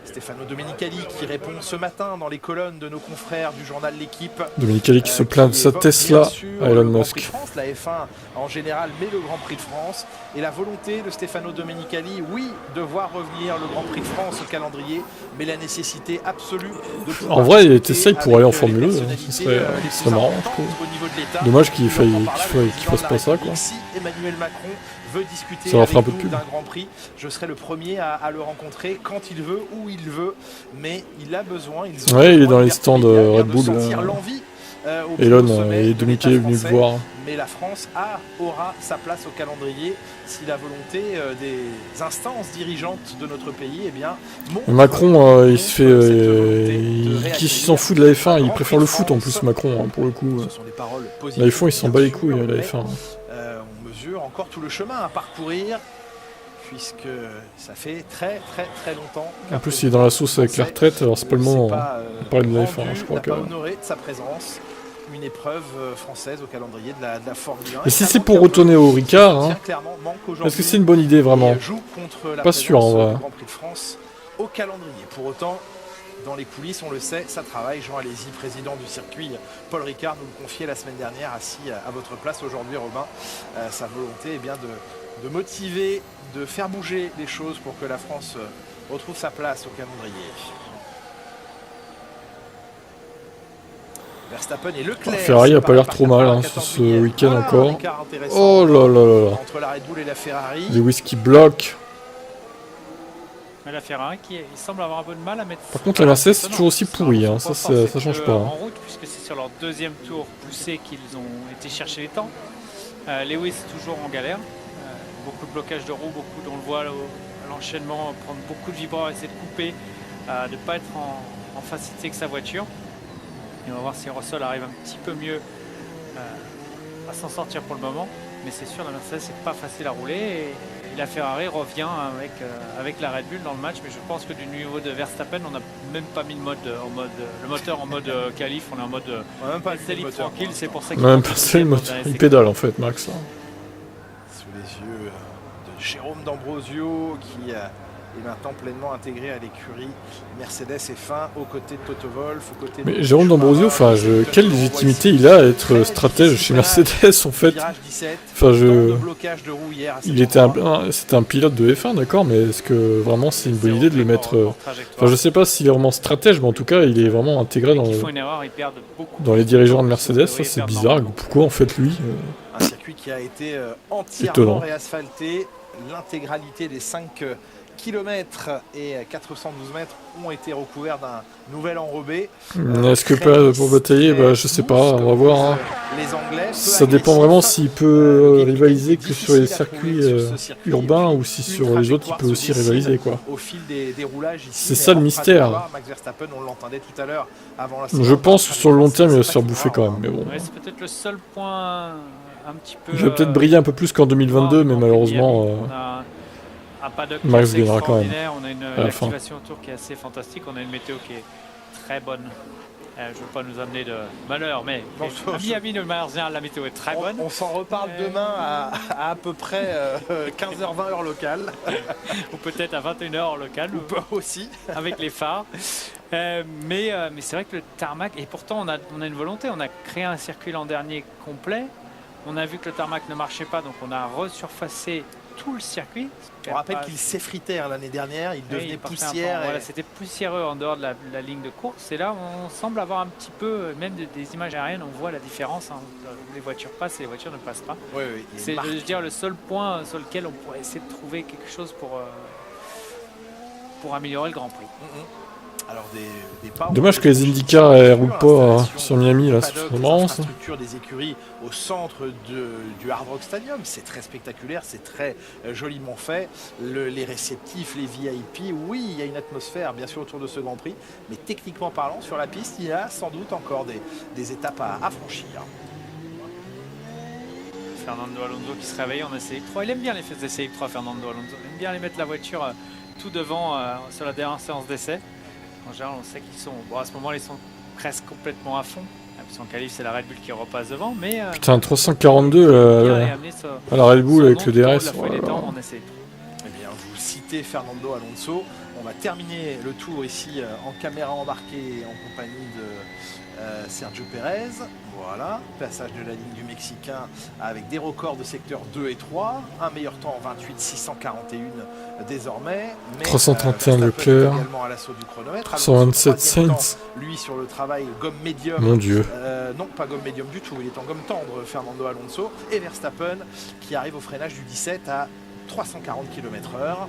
Stefano Domenicali qui répond ce matin dans les colonnes de nos confrères du journal L'Équipe. Domenicali qui se plaint de sa Tesla à Elon Musk. France, la F1 en général, mais le Grand Prix de France. Et la volonté de Stefano Domenicali, oui, de voir revenir le Grand Prix de France au calendrier, mais la nécessité absolue de... En vrai, Tesla, il pourrait aller en Formule 2, ce serait marrant, je trouve. Dommage qu'il fasse pas ça, quoi. Si Emmanuel Macron veut discuter ça avec un peu de nous pub. d'un Grand Prix, je serai le premier à le rencontrer quand il veut, où il veut, mais il a besoin... Ouais, il est dans les stands Red Bull. Elon et Domenicali est venu le voir. Mais la France aura sa place au calendrier si la volonté des instances dirigeantes de notre pays, eh bien, Macron, il se fait, qui s'en fout de la F1, il préfère le foot en plus, Macron, hein, pour le coup. La F1, il s'en bat les couilles, la F1. On mesure encore tout le chemin à parcourir, puisque ça fait très longtemps. En plus, il est dans la sauce avec la retraite, alors c'est pas le moment de parler de la F1, je crois que... pas honoré de sa présence. Une épreuve française au calendrier de la Formule 1. Et si c'est pour retourner au Ricard, hein, est-ce que c'est une bonne idée vraiment? Pas sûr en vrai. Grand Prix de France au calendrier. Pour autant, dans les coulisses, on le sait, ça travaille. Jean Alési, président du circuit, Paul Ricard nous le confiait la semaine dernière, assis à votre place aujourd'hui, Robin. Sa volonté est bien de motiver, de faire bouger les choses pour que la France retrouve sa place au calendrier. Verstappen et Leclerc. Ferrari a pas l'air trop mal hein, sur ce week-end encore. Oh là là là là. Entre la Red Bull et la Ferrari. Les whisky bloquent. Mais la Ferrari qui semble avoir un peu de mal à mettre... Par contre la Mercedes c'est toujours aussi pourri, hein. ça change pas. En route, puisque c'est sur leur deuxième tour poussé qu'ils ont été chercher les temps. Lewis toujours en galère. Beaucoup de blocage de roues, on le voit à l'enchaînement, prendre beaucoup de vibreurs, essayer de couper, de ne pas être en facilité que sa voiture. Et on va voir si Russell arrive un petit peu mieux à s'en sortir pour le moment. Mais c'est sûr, la Mercedes, c'est pas facile à rouler. Et la Ferrari revient avec la Red Bull dans le match. Mais je pense que du niveau de Verstappen, on n'a même pas mis le moteur en mode qualif. On est en mode tranquille. C'est pour ça qu'il même passé le moteur. Il pédale en fait, Max. Sous les yeux de Jérôme D'Ambrosio qui est maintenant pleinement intégré à l'écurie Mercedes F1 aux côtés de Toto Wolff, aux côtés de... Mais Jérôme D'Ambrosio, quelle légitimité il a à être stratège chez Mercedes en fait. C'était un pilote de F1 d'accord, mais est-ce que vraiment c'est une bonne idée de le mettre... je sais pas s'il est vraiment stratège, mais en tout cas il est vraiment intégré dans les dirigeants de Mercedes, ça c'est bizarre, pourquoi en fait lui Un circuit qui a été entièrement réasphalté, l'intégralité des 5 km et 412 mètres ont été recouverts d'un nouvel enrobé. Est-ce que pour batailler, je sais pas, on va voir. Hein. Ça dépend vraiment s'il peut rivaliser que sur les circuits urbains ou si sur les autres il peut aussi rivaliser quoi. C'est ça le mystère. Je pense que sur le long terme il va se faire bouffer quand même, mais bon. C'est peut-être le seul point un petit peu... Il va peut-être briller un peu plus qu'en 2022, mais malheureusement... Un paddock Max gagnera quand même. On a une activation autour qui est assez fantastique. On a une météo qui est très bonne. Je ne veux pas nous amener de malheur, mais à Miami, de manière générale, la météo est très bonne. On s'en reparle demain à peu près 15h20 heure locale. Ou peut-être à 21h heure locale. Ou pas aussi. Avec les phares. Mais c'est vrai que le tarmac, et pourtant on a une volonté. On a créé un circuit l'an dernier complet. On a vu que le tarmac ne marchait pas, donc on a resurfacé tout le circuit. On rappelle qu'il s'effritait l'année dernière, il devenait poussière. Voilà, c'était poussiéreux en dehors de la ligne de course. Et là, on semble avoir un petit peu, même des images aériennes, on voit la différence. Hein, les voitures passent et les voitures ne passent pas. Oui, c'est, je veux dire, le seul point sur lequel on pourrait essayer de trouver quelque chose pour améliorer le Grand Prix. Alors dommage que les IndyCar ne roulent pas sur Miami, là, c'est marrant ça. L'infrastructure des écuries au centre du Hard Rock Stadium, c'est très spectaculaire, c'est très joliment fait. Les réceptifs, les VIP, oui, il y a une atmosphère bien sûr autour de ce Grand Prix, mais techniquement parlant, sur la piste, il y a sans doute encore des étapes à franchir. Fernando Alonso qui se réveille en essai 3. Il aime bien les essais 3, Fernando Alonso. Il aime bien aller mettre la voiture tout devant sur la dernière séance d'essai. En général, on sait qu'ils sont... Bon, à ce moment-là, ils sont presque complètement à fond. Parce qu'en qualif, c'est la Red Bull qui repasse devant. Mais, putain, 342 à la Red Bull avec le DRS. Oh là là. En essai. Eh bien, vous citez Fernando Alonso. On va terminer le tour ici en caméra embarquée en compagnie de Sergio Pérez. Voilà, passage de la ligne du Mexicain avec des records de secteur 2 et 3. Un meilleur temps en 28,641 désormais. Mais, 331 Leclerc. 327 Sainz. Lui sur le travail gomme médium. Mon Dieu. Non, pas gomme médium du tout. Il est en gomme tendre, Fernando Alonso. Et Verstappen qui arrive au freinage du 17 à 340 km/h.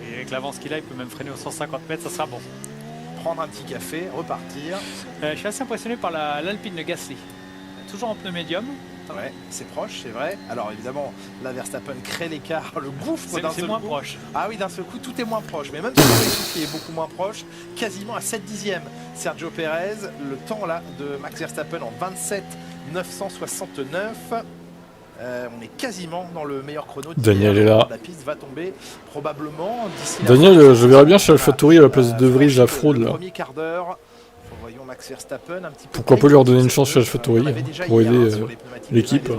Et avec l'avance qu'il a, il peut même freiner aux 150 mètres, ça sera bon. Prendre un petit café, repartir. Je suis assez impressionné par l'Alpine de Gasly. Toujours en pneu médium. Ouais, c'est proche, c'est vrai. Alors évidemment, la Verstappen crée l'écart, le gouffre d'un seul coup. C'est moins proche. Ah oui, d'un seul coup, tout est moins proche. Mais même si le qui est beaucoup moins proche, quasiment à 7 dixièmes. Sergio Pérez, le temps là de Max Verstappen en 27,969. On est quasiment dans le meilleur chrono. Daniel est là. La piste va tomber probablement d'ici. Daniel, je verrais bien chez AlphaTauri à la place de De Vries, la fraude là. Premier quart d'heure. Voyons Max Verstappen un petit peu. Pourquoi pas lui redonner une chance chez AlphaTauri pour aider l'équipe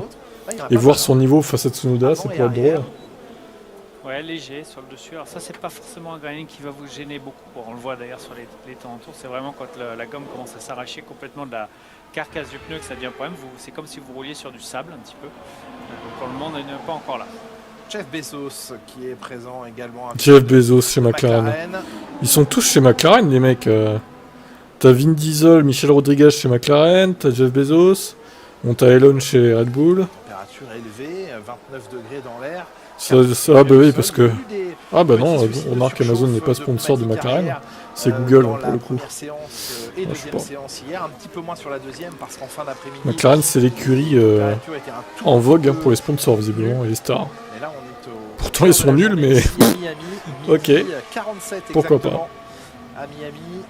et voir son niveau face à Tsunoda, ça pourrait être drôle. Ouais, léger sur le dessus. Alors ça, c'est pas forcément un graining qui va vous gêner beaucoup. Bon, on le voit d'ailleurs sur les temps en tour. C'est vraiment quand la gomme commence à s'arracher complètement de la carcasse du pneu que ça devient un problème. C'est comme si vous rouliez sur du sable un petit peu. Donc pour le moment, on n'est pas encore là. Jeff Bezos qui est présent également. Jeff Bezos chez McLaren. Ils sont tous chez McLaren, les mecs. T'as Vin Diesel, Michel Rodriguez chez McLaren, t'as Jeff Bezos, t'as Elon chez Red Bull. Température élevée, 29 degrés dans l'air. Ça, bah oui, parce que... Ah bah non, on remarque qu'Amazon n'est pas sponsor de McLaren, c'est Google pour le coup. Séance et deuxième séance hier, un petit peu moins sur la deuxième parce qu'en fin d'après-midi... McLaren, c'est l'écurie en vogue pour les sponsors visiblement et les stars. Et là, on est pourtant ils sont nuls, mais... Ok, pourquoi pas. À Miami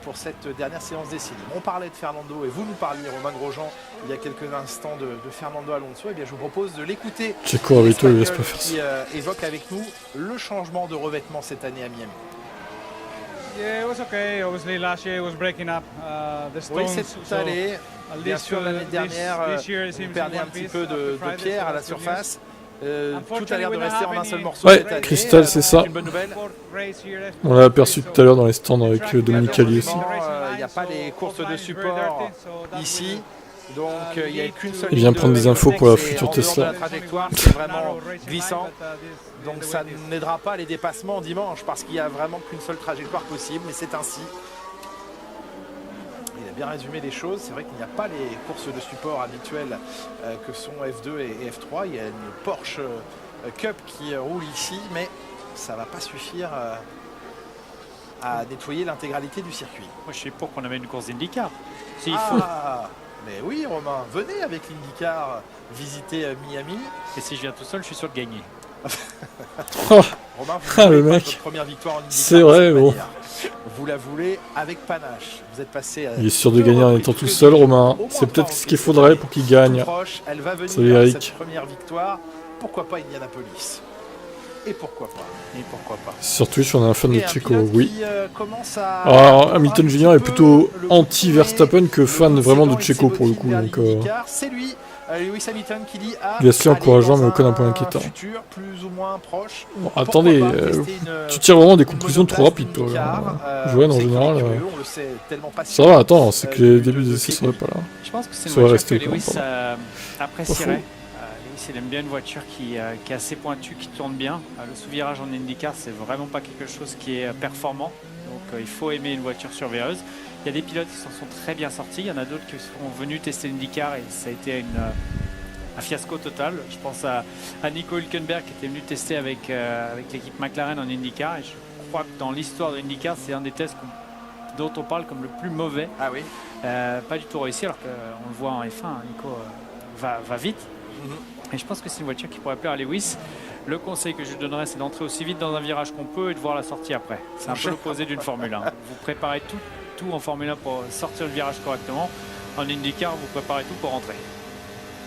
pour cette dernière séance d'essai. On parlait de Fernando et vous nous parliez, Romain Grosjean, il y a quelques instants de Fernando Alonso. Et bien je vous propose de l'écouter. Checo Arito, il laisse pas faire ça. Qui évoque avec nous le changement de revêtement cette année à Miami. Yeah, it was okay. Obviously, last year it was breaking up. The stones, oui, c'est tout allé. Bien sûr, l'année dernière, on perdait un petit peu de pierre à la surface. Tout a l'air de rester en un seul morceau. Ouais, Cristal, c'est ça. On l'a aperçu tout à l'heure dans les stands avec Dominique Ali aussi. Il n'y a pas les courses de support ici. Donc il n'y a qu'une seule. Il vient prendre des infos pour la future Tesla. La trajectoire, c'est vraiment glissant. Donc ça n'aidera pas les dépassements dimanche parce qu'il n'y a vraiment qu'une seule trajectoire possible. Mais c'est ainsi. Il a bien résumé les choses. C'est vrai qu'il n'y a pas les courses de support habituelles que sont F2 et F3. Il y a une Porsche Cup qui roule ici, mais ça ne va pas suffire à nettoyer l'intégralité du circuit. Moi, je suis pour qu'on amène une course d'IndyCar. S'il faut. faut. Mais oui, Romain, venez avec l'IndyCar visiter Miami. Et si je viens tout seul, je suis sûr de gagner. Romain, vous le mec, votre première victoire en IndyCar. c'est vrai, bon. Vous la voulez avec panache. Vous êtes passé. Il est sûr de gagner en étant tout seul, Romain. C'est peut-être ce qu'il faudrait pour qu'il gagne. Elle va venir Salut, Eric. cette première victoire. Pourquoi pas Indianapolis? Et pourquoi pas? Et pourquoi pas? Sur Twitch, on est un fan de Checo, oui. Alors, Hamilton Junior est plutôt anti-Verstappen que fan vraiment de Checo pour le coup. Donc, c'est lui, Lewis Hamilton, qui dit Gasly encourageant, mais aucun point inquiétant. Futur plus ou moins proche. Bon, attendez, tu tires vraiment des conclusions trop rapides, toi. Joanne, en général. Ça va, attends, c'est que les débuts d'essai seraient pas là. Je pense que c'est une voiture que Lewis apprécierait. Il aime bien une voiture qui est assez pointue, qui tourne bien. Le sous-virage en IndyCar, c'est vraiment pas quelque chose qui est performant. Donc il faut aimer une voiture survéreuse. Il y a des pilotes qui s'en sont très bien sortis. Il y en a d'autres qui sont venus tester l'IndyCar et ça a été un fiasco total. Je pense à Nico Hülkenberg qui était venu tester avec l'équipe McLaren en IndyCar. Et je crois que dans l'histoire de l'IndyCar, c'est un des tests dont on parle comme le plus mauvais. Ah oui. Pas du tout réussi alors qu'on le voit en F1. Nico va vite. Et je pense que c'est une voiture qui pourrait plaire à Lewis. Le conseil que je lui donnerais, c'est d'entrer aussi vite dans un virage qu'on peut et de voir la sortie après. C'est un peu l'opposé d'une Formule 1. Vous préparez tout en Formule 1 pour sortir le virage correctement. En IndyCar, vous préparez tout pour rentrer.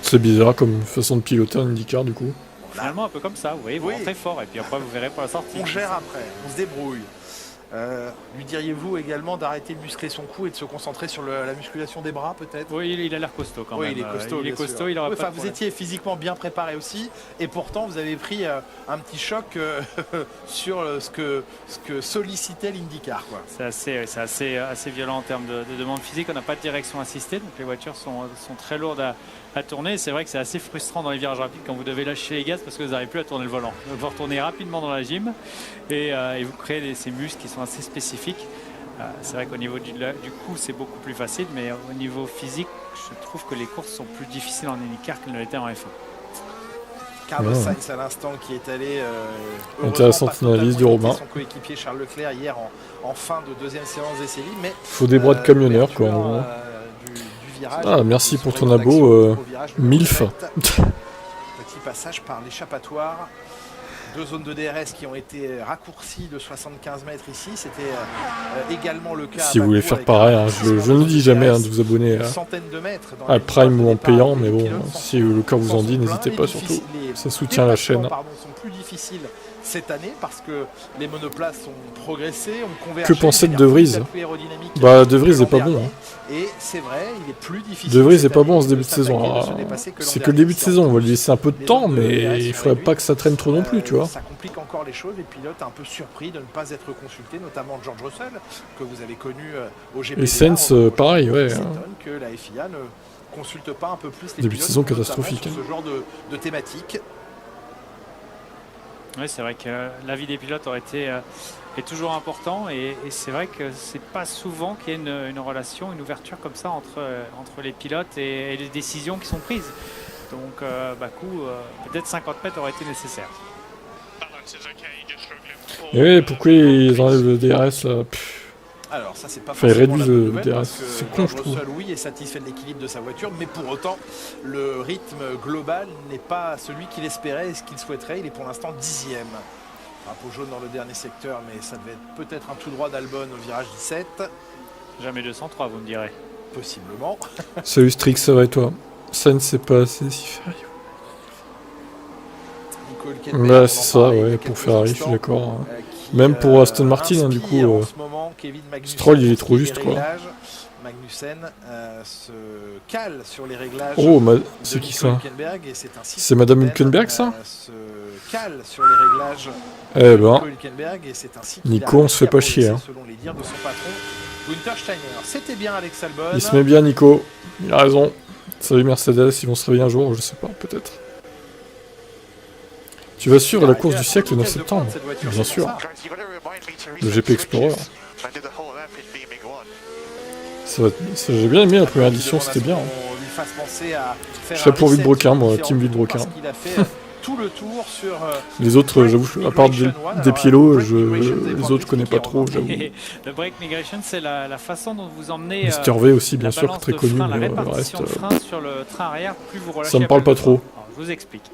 C'est bizarre comme façon de piloter un IndyCar du coup. Finalement, un peu comme ça, vous voyez, vous rentrez fort et puis après vous verrez pour la sortie. On gère après, on se débrouille. Lui diriez-vous également d'arrêter de muscler son cou et de se concentrer sur la musculation des bras peut-être? Oui, il a l'air costaud quand même. Il est costaud. Il est costaud, il aura pas de vous problème. étiez physiquement bien préparé aussi et pourtant vous avez pris un petit choc sur ce que sollicitait l'IndyCar. C'est assez violent en termes de demande physique. On n'a pas de direction assistée, donc les voitures sont très lourdes à tourner. C'est vrai que c'est assez frustrant dans les virages rapides quand vous devez lâcher les gaz parce que vous n'arrivez plus à tourner le volant. Donc vous retournez rapidement dans la gym et vous créez ces muscles qui sont assez spécifiques. C'est vrai qu'au niveau du cou c'est beaucoup plus facile, mais au niveau physique je trouve que les courses sont plus difficiles en IndyCar qu'elles ne l'étaient en F1. Carlos Sainz à l'instant qui est allé intéressante analyse du Robin. Son coéquipier Charles Leclerc hier en fin de deuxième séance d'essai libre, mais faut des bras de camionneur quoi en gros. Ah merci pour ton abo MILF. Petit passage par l'échappatoire. 2 zones de DRS qui ont été raccourcies de 75 mètres ici. C'était également le cas. Si vous voulez faire pareil, hein, je ne dis jamais de vous abonner à Prime ou en payant, mais bon, si le cœur vous en dit, n'hésitez pas surtout. Ça soutient la chaîne. Sont plus difficiles cette année parce que les monoplaces ont progressé, ont convergé. Que pensez de Vries? Bah De Vries n'est pas bon. Hein. Et c'est vrai, il est plus difficile. De Vries n'est pas bon en ce début de saison. C'est que le début de saison, on va lui laisser un peu de temps, mais il faudrait pas que ça traîne trop non plus, tu vois. Ça complique encore les choses. Les pilotes un peu surpris de ne pas être consultés, notamment George Russell, que vous avez connu au GP. Et Sainz, pareil, ouais. Que la FIA ne consulte pas un peu plus les début de saison catastrophique. Sur ce genre de thématique. Oui, c'est vrai que l'avis des pilotes aurait été est toujours important et c'est vrai que c'est pas souvent qu'il y ait une relation, une ouverture comme ça entre les pilotes et les décisions qui sont prises. Donc, peut-être 50 mètres aurait été nécessaire. Et pourquoi ils enlèvent le DRS là? Alors ça c'est pas ils réduisent le DRS, c'est con je trouve. Russell, oui, est satisfait de l'équilibre de sa voiture, mais pour autant le rythme global n'est pas celui qu'il espérait et ce qu'il souhaiterait. Il est pour l'instant 10e. Un pot jaune dans le dernier secteur, mais ça devait être peut-être un tout droit d'Albon au virage 17. Jamais 203 vous me direz. Possiblement. Salut Strix, ça va et toi? Sainz c'est pas assez si Ferrari. Bah c'est ça, ouais, pour Ferrari, je suis d'accord. Même pour Aston Martin, hein, du coup, Stroll il est trop juste quoi. Magnussen se cale sur les réglages. Oh, c'est qui ça? C'est Madame Hülkenberg ça? Se cale sur les réglages. Eh ben, Nico, on se fait pas chier. Hein. Selon les dires de son patron, Günther Steiner. C'était bien Alex Albon. Il se met bien Nico, il a raison. Salut Mercedes, ils vont se réveiller un jour, je sais pas, peut-être. Tu vas suivre la course du siècle le 9 septembre, bien sûr. Le GP Explorer. J'ai bien aimé la première édition, c'était bien. Hein. Je serais pour Villebrequin, moi, Team Villebrequin. Les autres, j'avoue, à part des Piélos, les autres je connais pas trop, j'avoue. Le break migration, c'est la façon dont vous emmenez. Mr V aussi, bien sûr, très connu, mais le reste. Sur le train arrière, plus vous relâchez. Ça me parle pas trop. Alors, je vous explique.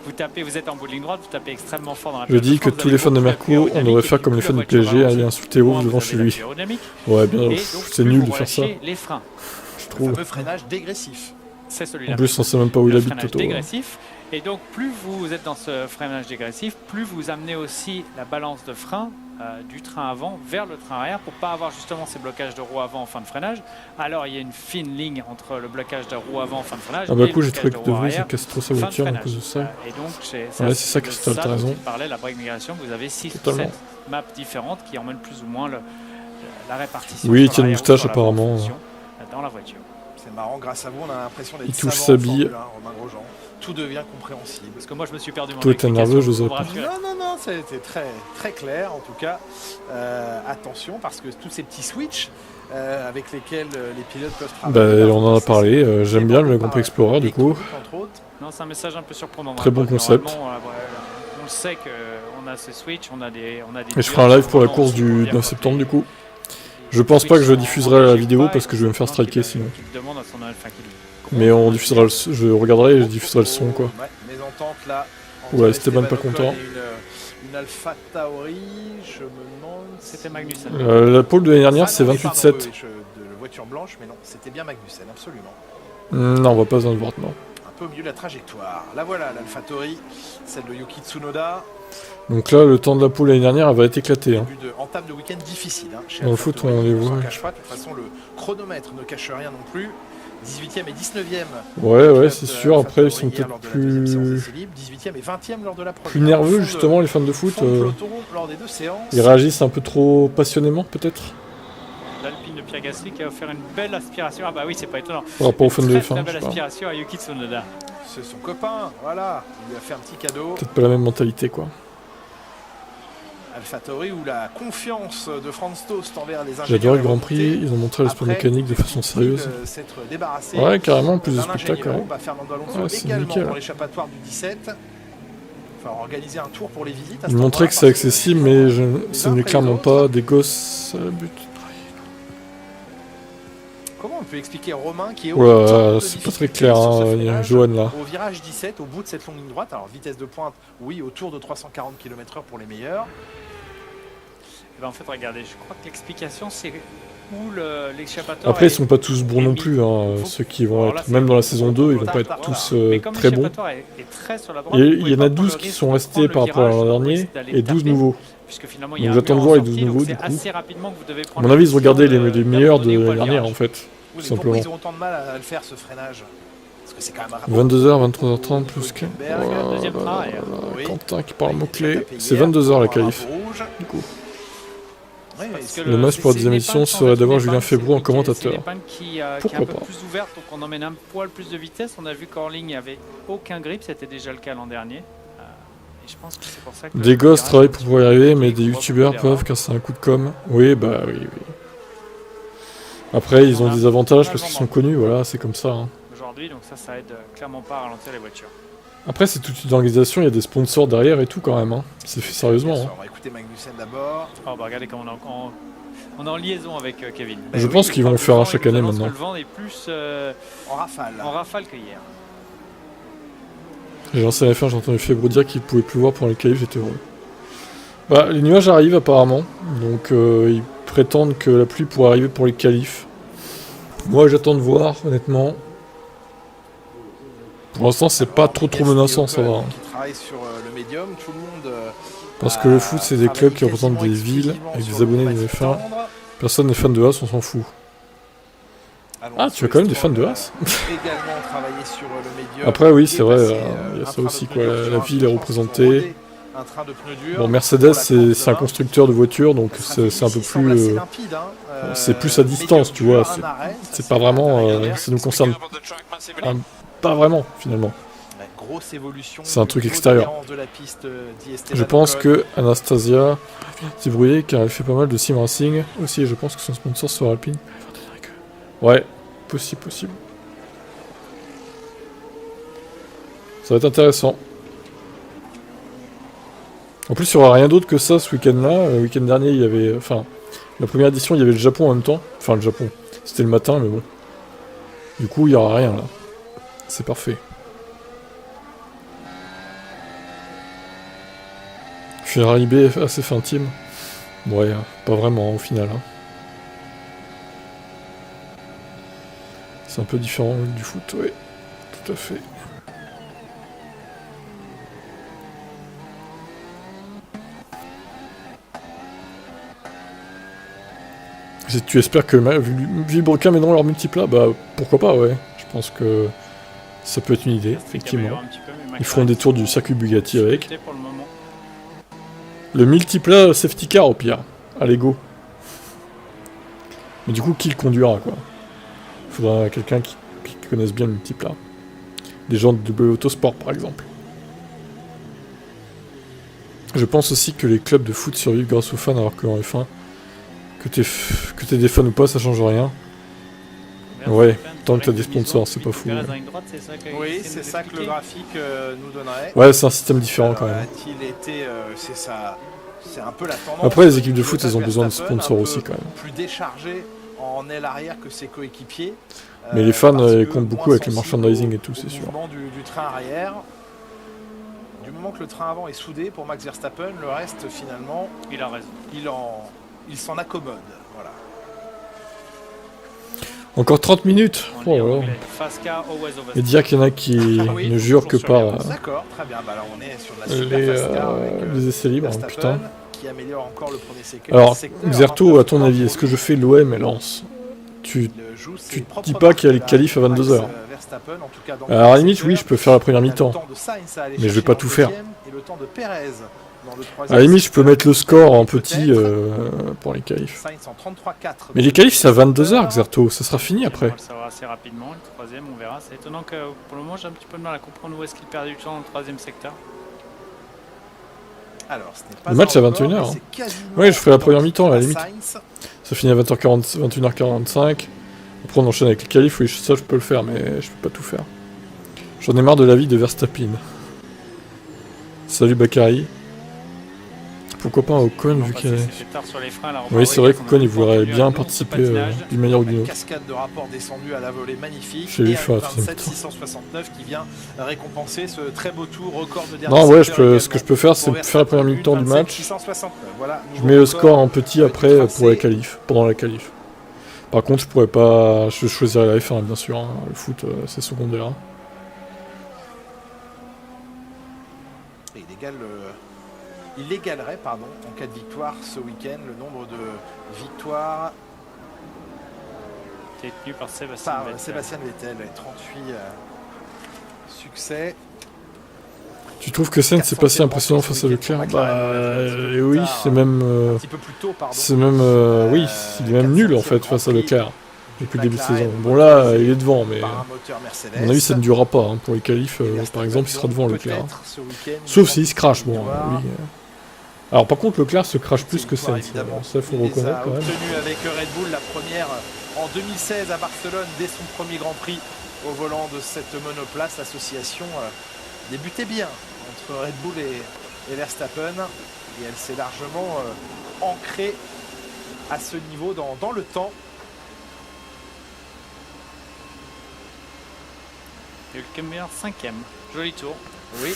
Vous êtes en bowling droite, vous tapez extrêmement fort dans la. Je dis que tous les fans de Merco, on devrait faire comme les fans du PSG, aller insulter Wolf devant chez lui. Ouais, bien, c'est nul de faire ça. Les freins. Je trouve. Le fameux freinage dégressif. C'est celui-là. En plus, on sait même pas où il habite, Toto. Dégressif. Et donc, plus vous êtes dans ce freinage dégressif, plus vous amenez aussi la balance de frein du train avant vers le train arrière pour pas avoir justement ces blocages de roue avant en fin de freinage. Alors, il y a une fine ligne entre le blocage de roue avant en fin de freinage. Ah bah coup, j'ai trouvé que De Vries il casse trop sa voiture à cause de ça. Et donc, c'est ça, Christophe, t'as raison. parlait la break migration, vous avez 6 ou 7 maps différentes qui emmènent plus ou moins la répartition. Oui, il tient une moustache apparemment. Dans la voiture. C'est marrant, grâce à vous, on a l'impression d'être. Il touche sa bille. Romain Grosjean. Tout devient compréhensible. Parce que moi, je me suis perdu mon. Toi, t'es nerveux, Joseph. Non, c'était très clair en tout cas. Attention, parce que tous ces petits switches avec lesquels les pilotes peuvent travailler. Bah, on en a parlé. J'aime bien le Grand Prix Explorer du coup. Non, c'est un message un peu surprenant. Très bon concept. On le sait qu'on a ces switches, on a des. Et je ferai un live pour la course du 9 septembre du coup. Je pense pas que je diffuserai la vidéo parce que je vais me faire striker sinon. Mais on diffusera je regarderai et je diffuserai le son quoi. Ouais, Esteban pas content. Une Alpha Tauri, je me demande. C'était Magnussen. La pole de l'année dernière c'est 28-7. De voiture blanche, mais non, c'était bien Magnussen, absolument. Non, on va pas besoin de voir, non. Un peu au milieu de la trajectoire. Là voilà, l'AlphaTauri, celle de Yuki Tsunoda. Donc là, le temps de la poule l'année dernière, elle va être éclatée. Hein. Entame de week-end difficile. Hein, dans le foot, on les voit. Cache pas. De toute façon, le chronomètre ne cache rien non plus. 18e et 19e. Ouais, c'est sûr. Après, ils sont peut-être plus... 18e et 20e lors de la première. Plus nerveux, justement, les fans de foot. Lors des 2 séances. Ils réagissent un peu trop passionnément, peut-être. L'Alpine de Pierre Gasly qui a offert une belle aspiration. Ah bah oui, c'est pas étonnant. Par rapport aux fans de F1, une belle aspiration à Yuki Tsunoda. C'est son copain, voilà. Il lui a fait un petit cadeau. Peut-être pas la même mentalité, quoi. AlphaTauri ou la confiance de Franz Tost envers les ingénieurs. J'adore le Grand Prix, ils ont montré l'aspect mécanique de façon sérieuse. Ouais, carrément, plus de spectacle. Ouais. Fernando Alonso c'est également nickel. dans l'échappatoire du 17. Il va organiser un tour pour les visites. Ils montraient que c'est accessible, mais ce n'est clairement pas des gosses à la but. Comment on peut expliquer Romain qui est au c'est pas très clair, hein, Johan là. Au virage 17, au bout de cette longue ligne droite, alors vitesse de pointe, oui, autour de 340 km/h pour les meilleurs. Et ben en fait, regardez, je crois que l'explication c'est où l'échappatoire. Après, ils sont pas tous bons non plus, hein, ceux qui vont être, même dans la saison 2, ils vont pas être tous très bons. Il y en a 12 qui sont restés par rapport à l'an dernier et 12 nouveaux. Donc j'attends de voir les 12 nouveaux du coup. À mon avis, ils ont regardé les meilleurs de l'année dernière en fait, tout simplement. Ils ont autant de mal à le faire ce freinage. 22h, 23h30 plus que... Quentin qui parle mot-clé. C'est 22h la qualif, du coup. Le must pour la deuxième édition serait d'avoir Julien Febroux en commentateur. Pourquoi pas. Plus ouverte, donc on emmène un poil plus de vitesse. On a vu qu'en ligne, il n'y avait aucun grip, c'était déjà le cas l'an dernier. Et je pense que c'est pour ça que des gosses travaillent pour pouvoir y arriver, mais des youtubeurs peuvent car c'est un coup de com'. Oui, bah oui. Après, ils ont des avantages parce qu'ils sont connus, voilà, c'est comme ça. Hein. Aujourd'hui, donc ça aide clairement pas à ralentir les voitures. Après, c'est toute une organisation, il y a des sponsors derrière et tout quand même. Hein. C'est fait sérieusement. Hein. On va écouter Magnussen d'abord. Oh, bah regardez comme on est en liaison avec Kevin. Je pense qu'ils vont le faire chaque année maintenant. Le vent est plus en rafale que hier. J'ai lancé la F1, j'ai entendu Febroux dire qu'il pouvait pleuvoir pendant les qualifs, j'étais heureux. Bah, les nuages arrivent apparemment, donc ils prétendent que la pluie pourrait arriver pour les qualifs. Moi, j'attends de voir, honnêtement. Pour l'instant, c'est pas trop menaçant, ça va. Parce que le foot, c'est des clubs qui représentent des villes avec des abonnés de F1. Personne n'est fan de Haas, on s'en fout. Ah, tu as quand même des fans de Haas. Après, oui, c'est vrai, il y a ça aussi, quoi. La ville est représentée. Bon, Mercedes, c'est un constructeur de voitures, donc c'est un peu plus... c'est plus à distance, tu vois. C'est pas vraiment... ça nous concerne pas vraiment, finalement. C'est un truc extérieur. Je pense que Anastasia s'est brouillée car elle fait pas mal de sim racing. Aussi, je pense que son sponsor sera Alpine. Ouais, possible. Ça va être intéressant. En plus, il n'y aura rien d'autre que ça ce week-end-là. Le week-end dernier, il y avait... Enfin, la première édition, il y avait le Japon en même temps. Enfin, le Japon. C'était le matin, mais bon. Du coup, il n'y aura rien, là. C'est parfait. Ferrari B assez fin team. Ouais, pas vraiment, au final. Hein. C'est un peu différent du foot, ouais. Tout à fait. Si tu espères que Villebrequin mèneront leur multiplat, bah pourquoi pas, ouais. Je pense que ça peut être une idée, effectivement. Ils feront des tours du circuit Bugatti avec. Le multiplat safety car au pire, à Lego. Mais du coup, qui le conduira, quoi? Il faudra quelqu'un qui connaisse bien le multiplat. Des gens de W Autosport, par exemple. Je pense aussi que les clubs de foot survivent grâce aux fans, alors qu'en F1, que t'aies des fans ou pas, ça change rien. Ouais, tant que t'as des sponsors, c'est pas fou. Ouais. Oui, c'est ça que le graphique nous donnerait. Ouais, c'est un système différent quand même. C'est un peu la tendance. Après, les équipes de foot, elles ont besoin de sponsors aussi quand même. Plus déchargé en aile arrière que ses coéquipiers. Mais les fans comptent beaucoup avec le merchandising et tout, c'est sûr. Du train arrière. Du moment que le train avant est soudé pour Max Verstappen, le reste finalement, il a raison. Il s'en accommode. Voilà. Encore 30 minutes. On lit en Oh là là. anglais. Fast car, always over. Et dire qu'il y en a qui Oui, ne jurent que toujours sur les par routes. D'accord, très bien. Bah, là, on est sur la super fast car avec, les essais libres, Verstappen, putain. qui améliore encore le premier Alors, secteur. Xerto, à ton avis, est-ce que je fais l'OM et Lens? Tu dis pas qu'il y a les qualifs à 22h. Alors, à la limite, oui, je peux faire la première mi-temps. Mais je vais pas tout faire. À la limite, je peux mettre le score en petit pour les qualifs. Mais les qualifs, c'est à 22h, Xerto. Ça sera fini après. On va le savoir assez rapidement. Le troisième, on verra. C'est étonnant que pour le moment, j'ai un petit peu de mal à comprendre où est-ce qu'il perd du temps dans le troisième secteur. Alors, ce n'est pas Le match à un record, 21h. mais Hein. c'est quasiment Oui, je ferai la première mi-temps à la limite. Sainz. Ça finit à 20h40, 21h45. Après, on enchaîne avec les qualifs. Oui, ça, je peux le faire, mais je peux pas tout faire. J'en ai marre de la vie de Verstappen. Salut Bakary. Pourquoi pas un Ocon vu qu'il est... Oui, c'est vrai qu'Ocon il voudrait bien participer d'une manière ou d'une autre. Cascade de rapports descendus à la volée magnifique. Chez lui, Et faire la avec troisième 27 669 qui vient récompenser ce très beau tour record de dernier Non, ouais, secteur ce que je peux faire, c'est pour faire la première mi-temps du 27 match. 669. Voilà, Je nouveau mets le record score en petit après tracé. pour la qualif, pendant la qualif. Par contre, je pourrais pas... Je choisirais la F1, bien sûr. Hein. Le foot, c'est secondaire. Et il égalerait, pardon, en cas de victoire ce week-end, le nombre de victoires Détenu par Sébastien par Vettel. Sébastien Vettel. 38 succès. Tu trouves que Sainz c'est pas si impressionnant face à Leclerc? Bah oui, c'est même... Un petit peu plus tôt, pardon. c'est même... oui, il est même nul en fait face à Leclerc. Depuis le début de saison. Bon là, il est devant, mais... Par un moteur Mercedes. À mon avis, ça ne durera pas. Hein. Pour les qualifs, par exemple, il sera devant Leclerc. Sauf s'il se crache, bon, oui. Alors par contre, Leclerc se crache plus que Sainz. Ça, il faut le reconnaître quand même. Obtenu avec Red Bull la première en 2016 à Barcelone, dès son premier Grand Prix au volant de cette monoplace. L'association débutait bien entre Red Bull et Verstappen. Et elle s'est largement ancrée à ce niveau dans le temps. Hülkenberg 5ème. Joli tour. Oui.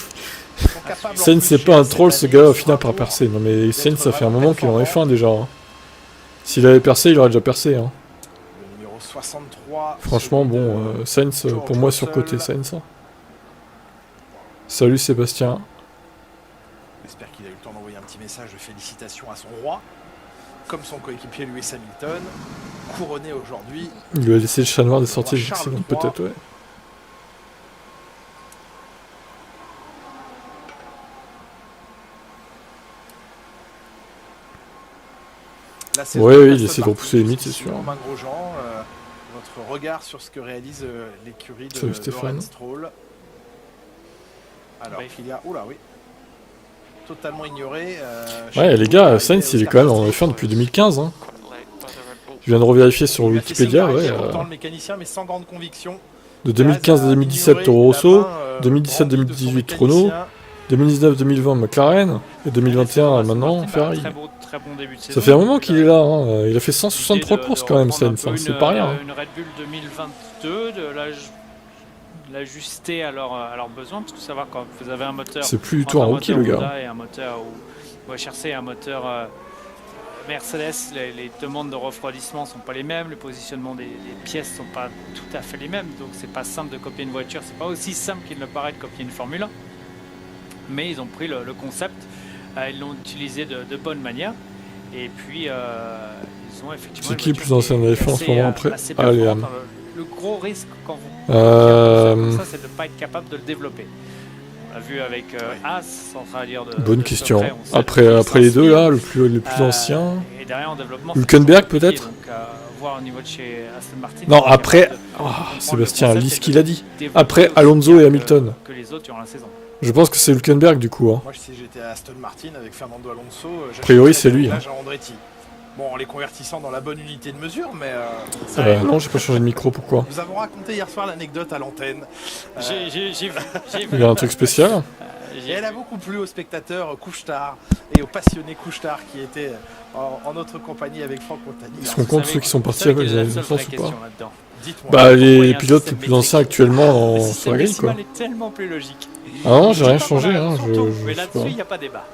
Sainz, c'est pas un troll, ce gars, au final, par percer. Non, mais Sainz, ça fait un moment qu'il est en F1 déjà. Hein. S'il avait percé, il aurait déjà percé. Hein. Le numéro 63. Franchement, bon, Sainz, pour moi, surcoté Sainz. Salut Sébastien. J'espère qu'il a eu le temps d'envoyer un petit message de félicitations à son roi, comme son coéquipier Lewis Hamilton, couronné aujourd'hui. Il lui a laissé le chat noir des sorties excellentes, peut-être, ouais. Oui, il essaie de repousser les limites, c'est sûr. Romain Grosjean, votre regard sur ce que réalise l'écurie de Lawrence Stroll. Alors qu'il y a... Oula, oui. Totalement ignoré. Ouais, les gars, Sainz, il est quand même en F1 depuis 2015. Hein. Je viens de revérifier sur Wikipédia, ouais. Le mécanicien, mais sans grande conviction. De 2015 à 2017, Toro Rosso. 2017-2018, Renault. 2019-2020, McLaren. Et 2021, maintenant, Ferrari. Très bon début de saison. Ça fait un moment qu'il est là. Hein. Il a fait 163 courses quand même, Sainz. Hein. C'est pas rien. Hein. Une Red Bull 2022, de l'ajuster à leurs besoins, parce que savoir quand vous avez un moteur. C'est plus du tout un rookie, le gars. Et un moteur ou HRC, un moteur Mercedes, les demandes de refroidissement sont pas les mêmes, le positionnement des pièces sont pas tout à fait les mêmes, donc c'est pas simple de copier une voiture, c'est pas aussi simple qu'il ne paraît de copier une Formule 1. Mais ils ont pris le concept, ils l'ont utilisé de bonne manière, et puis ils ont effectivement... C'est qui le plus ancien de F1 en ce moment après? Allez, Am. Le gros risque quand vous comme ça, c'est de ne pas être capable de le développer. On l'a vu avec As, sans traduire de... Bonne question. Après les deux, là, le plus ancien... Et derrière, en développement... Hülkenberg, peut-être? Voir au niveau de chez Aston Martin... Non, après... Oh, Sébastien, lis ce qu'il a dit. Après Alonso et Hamilton. Que les autres durant la saison. Je pense que c'est Hülkenberg, du coup. Hein. Moi, si j'étais à Aston Martin avec Fernando Alonso... A priori, c'est lui. Hein. Bon, en les convertissant dans la bonne unité de mesure, mais... non, j'ai pas changé de micro, pourquoi? Nous avons raconté hier soir l'anecdote à l'antenne. J'ai vu. Il y a un truc spécial? Et elle a beaucoup plu aux spectateurs Couche-Tard et aux passionnés Couche-Tard qui étaient en notre compagnie avec Franck Montagny. Ils se rendent compte ceux qui sont partis avec les licences ou pas? Dites-moi. Bah les pilotes les plus anciens actuellement sur la grille quoi. est tellement plus logique. Ah non, j'ai rien changé, hein. Mais là-dessus, il n'y a pas débat.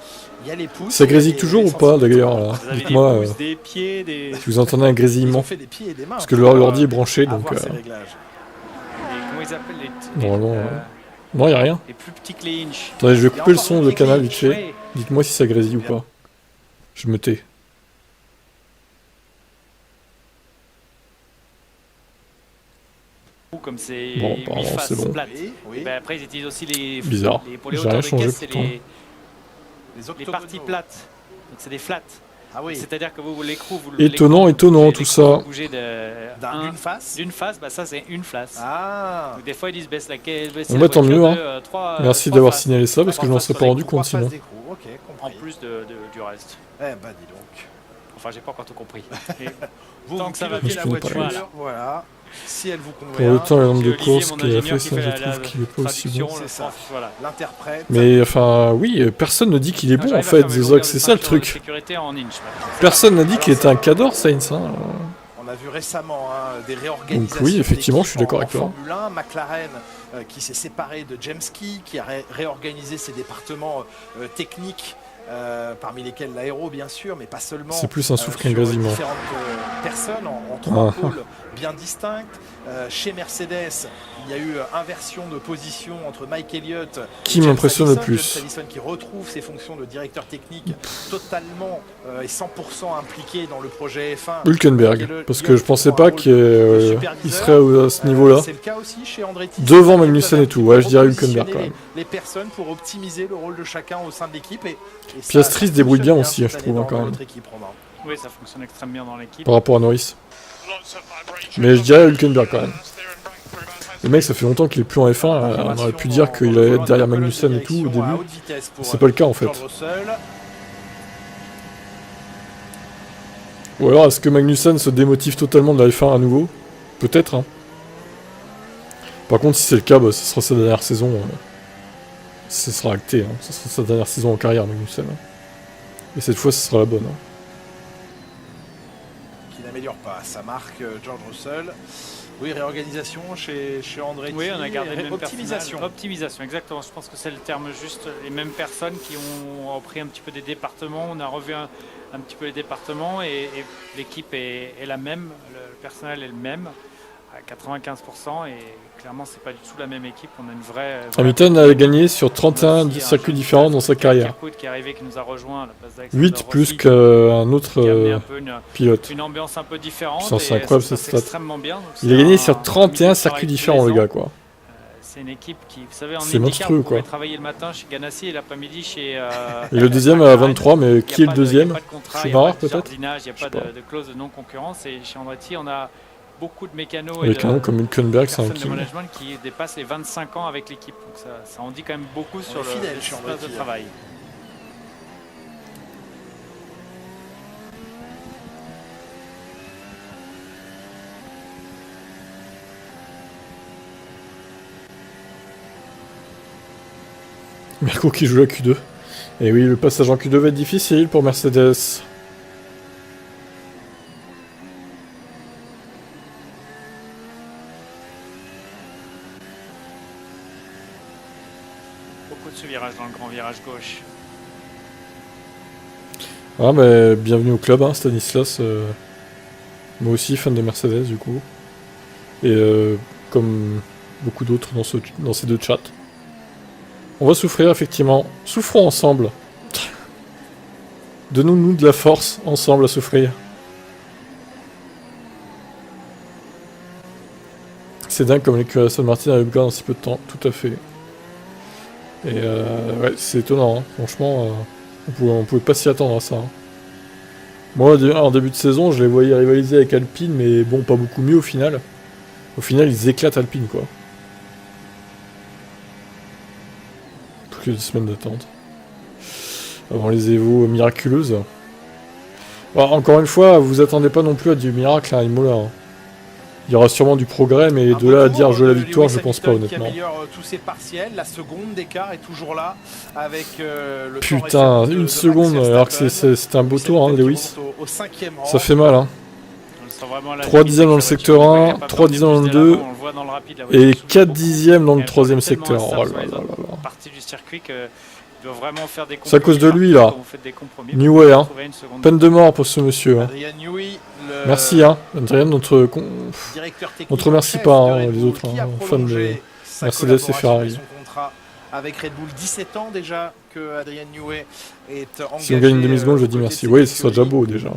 Il y a les pouces. Ça grésille toujours ou pas d'ailleurs là? Vous avez Dites-moi des pouces, des pieds, des... si vous entendez un grésillement. fait des pieds et des mains. Parce que l'ordi est branché donc. Comment ils appellent les Normalement. Non, y'a rien. les plus petits clés inch. Attendez, je vais couper le son de canal vite fait. Dites-moi si ça grésille ou pas. Je me tais. Comme c'est Bon, apparemment, c'est bon. plates. Ben après, ils utilisent aussi les... Bizarre. Pour les J'ai rien hauteurs de changé caisse, c'est pourtant. les parties plates. Donc c'est des flats. Ah oui. C'est-à-dire que vous l'écrou, vous Étonnant, étonnant tout ça. bougez d'une face. D'une face, bah ça c'est une face. Ah. Donc des fois ils disent baisse la caisse, baisse Bon bah tant mieux hein. 3, Merci d'avoir signalé ça parce que je m'en serais pas rendu compte sinon. en plus du reste. Eh bah dis donc. Enfin j'ai pas encore tout compris. Vous, tant que ça va pilotez bien la je connais pas voiture, voilà. Si elle vous Pour convient. le temps et le nombre de Olivier, courses mon qu'il a ingénieur fait, qui ça fait je la trouve qu'il est pas aussi bon. C'est ça. Voilà. L'interprète. Mais enfin oui, personne ne dit qu'il est bon en fait, Zezok, c'est ça le truc. Sécurité en inch. Personne n'a dit qu'il était un cador Sainz. Hein. On a vu récemment des réorganisations. Donc oui, effectivement, je suis d'accord avec toi. Formule 1, McLaren qui s'est séparé de James Key, qui a réorganisé ses départements techniques. Parmi lesquels l'aéro bien sûr, mais pas seulement. C'est plus un souffle qu'un sur grésillement. différentes personnes en trois pôles bien distincts. Chez Mercedes, il y a eu inversion de position entre Mike Elliott Qui et James m'impressionne le Allison. plus. James Allison qui retrouve ses fonctions de directeur technique totalement et 100% impliqué dans le projet F1. Hülkenberg, parce que je pensais pas qu'il serait à ce niveau-là. C'est le cas aussi chez Andretti. Devant Magnussen et tout, ouais, je dirais Hülkenberg quand même. Les personnes pour optimiser le rôle de chacun au sein de l'équipe et Piastri se débrouille bien aussi, je trouve, quand même. Oui, ça fonctionne extrêmement bien dans l'équipe. Par rapport à Norris. Mais je dirais Hülkenberg quand même. Le mec, ça fait longtemps qu'il est plus en F1, on aurait pu dire qu'il allait être derrière Magnussen et tout au début. C'est pas le cas en fait. Ou alors est-ce que Magnussen se démotive totalement de la F1 à nouveau? Peut-être. Hein. Par contre, si c'est le cas, bah, ce sera sa dernière saison. Ce sera acté. Hein. Ce sera sa dernière saison en carrière, Magnussen. Hein. Et cette fois, ce sera la bonne. Hein. Qui n'améliore pas sa marque, George Russell. Oui, réorganisation chez Andretti. Oui, on a gardé le même optimisation. Optimisation, exactement. Je pense que c'est le terme juste. Les mêmes personnes qui ont repris un petit peu des départements. On a revu un petit peu les départements et l'équipe est la même. Le personnel est le même à 95% et clairement, c'est pas du tout la même équipe. On a une vraie. Hamilton a gagné sur 31 circuits différents dans sa carrière. Qui est arrivé, qui nous a rejoint à la place d'Alexander 8 plus Rossi, qu'un autre pilote. Une ambiance un peu différente. C'est incroyable cette stat. Extrêmement bien. Il a gagné sur 31 circuits différents, le gars, quoi. C'est une équipe qui, vous savez, en c'est IndyCar, monstrueux, vous pouvez quoi. travailler le matin chez Ganassi et l'après-midi chez... Et le deuxième à 23, mais qui est le deuxième? Schumacher, peut-être? Il n'y a pas de clause de non-concurrence. Et chez Andretti, on a beaucoup de mécanos et de comme Hülkenberg, c'est un de management qui dépassent les 25 ans avec l'équipe. Donc ça en dit quand même beaucoup sur l'espace de travail. Mirko qui joue la Q2. Et oui, le passage en Q2 va être difficile pour Mercedes. Beaucoup de ce virage dans le grand virage gauche. Ah bah, bienvenue au club, hein, Stanislas. Moi aussi, fan de Mercedes, du coup. Et comme beaucoup d'autres dans ces deux chats. On va souffrir, effectivement. Souffrons ensemble. Donnons-nous de la force, ensemble, à souffrir. C'est dingue comme l'écurie Aston Martin a eu dans si peu de temps, tout à fait. Et ouais, c'est étonnant, hein. Franchement, on pouvait pas s'y attendre à ça. Hein. Moi, en début de saison, je les voyais rivaliser avec Alpine, mais bon, pas beaucoup mieux au final. Au final, ils éclatent Alpine, quoi. Plus que 2 semaines d'attente. Avant les évos miraculeuses. Alors, encore une fois, vous attendez pas non plus à du miracle à Imola. Hein. Il y aura sûrement du progrès, mais de là à dire jouer la victoire, je pense pas honnêtement. Tous ses partiels, la seconde d'écart est toujours là avec le putain, une seconde, alors que c'est un beau tour, hein, Lewis. Ça fait mal, hein. 3 dixièmes dans le secteur 1, 3 dixièmes dans le 2, et 4 dixièmes dans le 3ème secteur. Oh là là là là. C'est à cause de lui là. Newey, hein. Peine de mort pour ce monsieur. Hein. Merci, hein. Adrien, on te remercie pas, hein, les autres hein, fans de Mercedes et Ferrari. Avec Red Bull, 17 ans déjà que Adrien Newey est engagé. Si on gagne une demi-seconde, je dis merci. Oui, ce sera déjà beau déjà.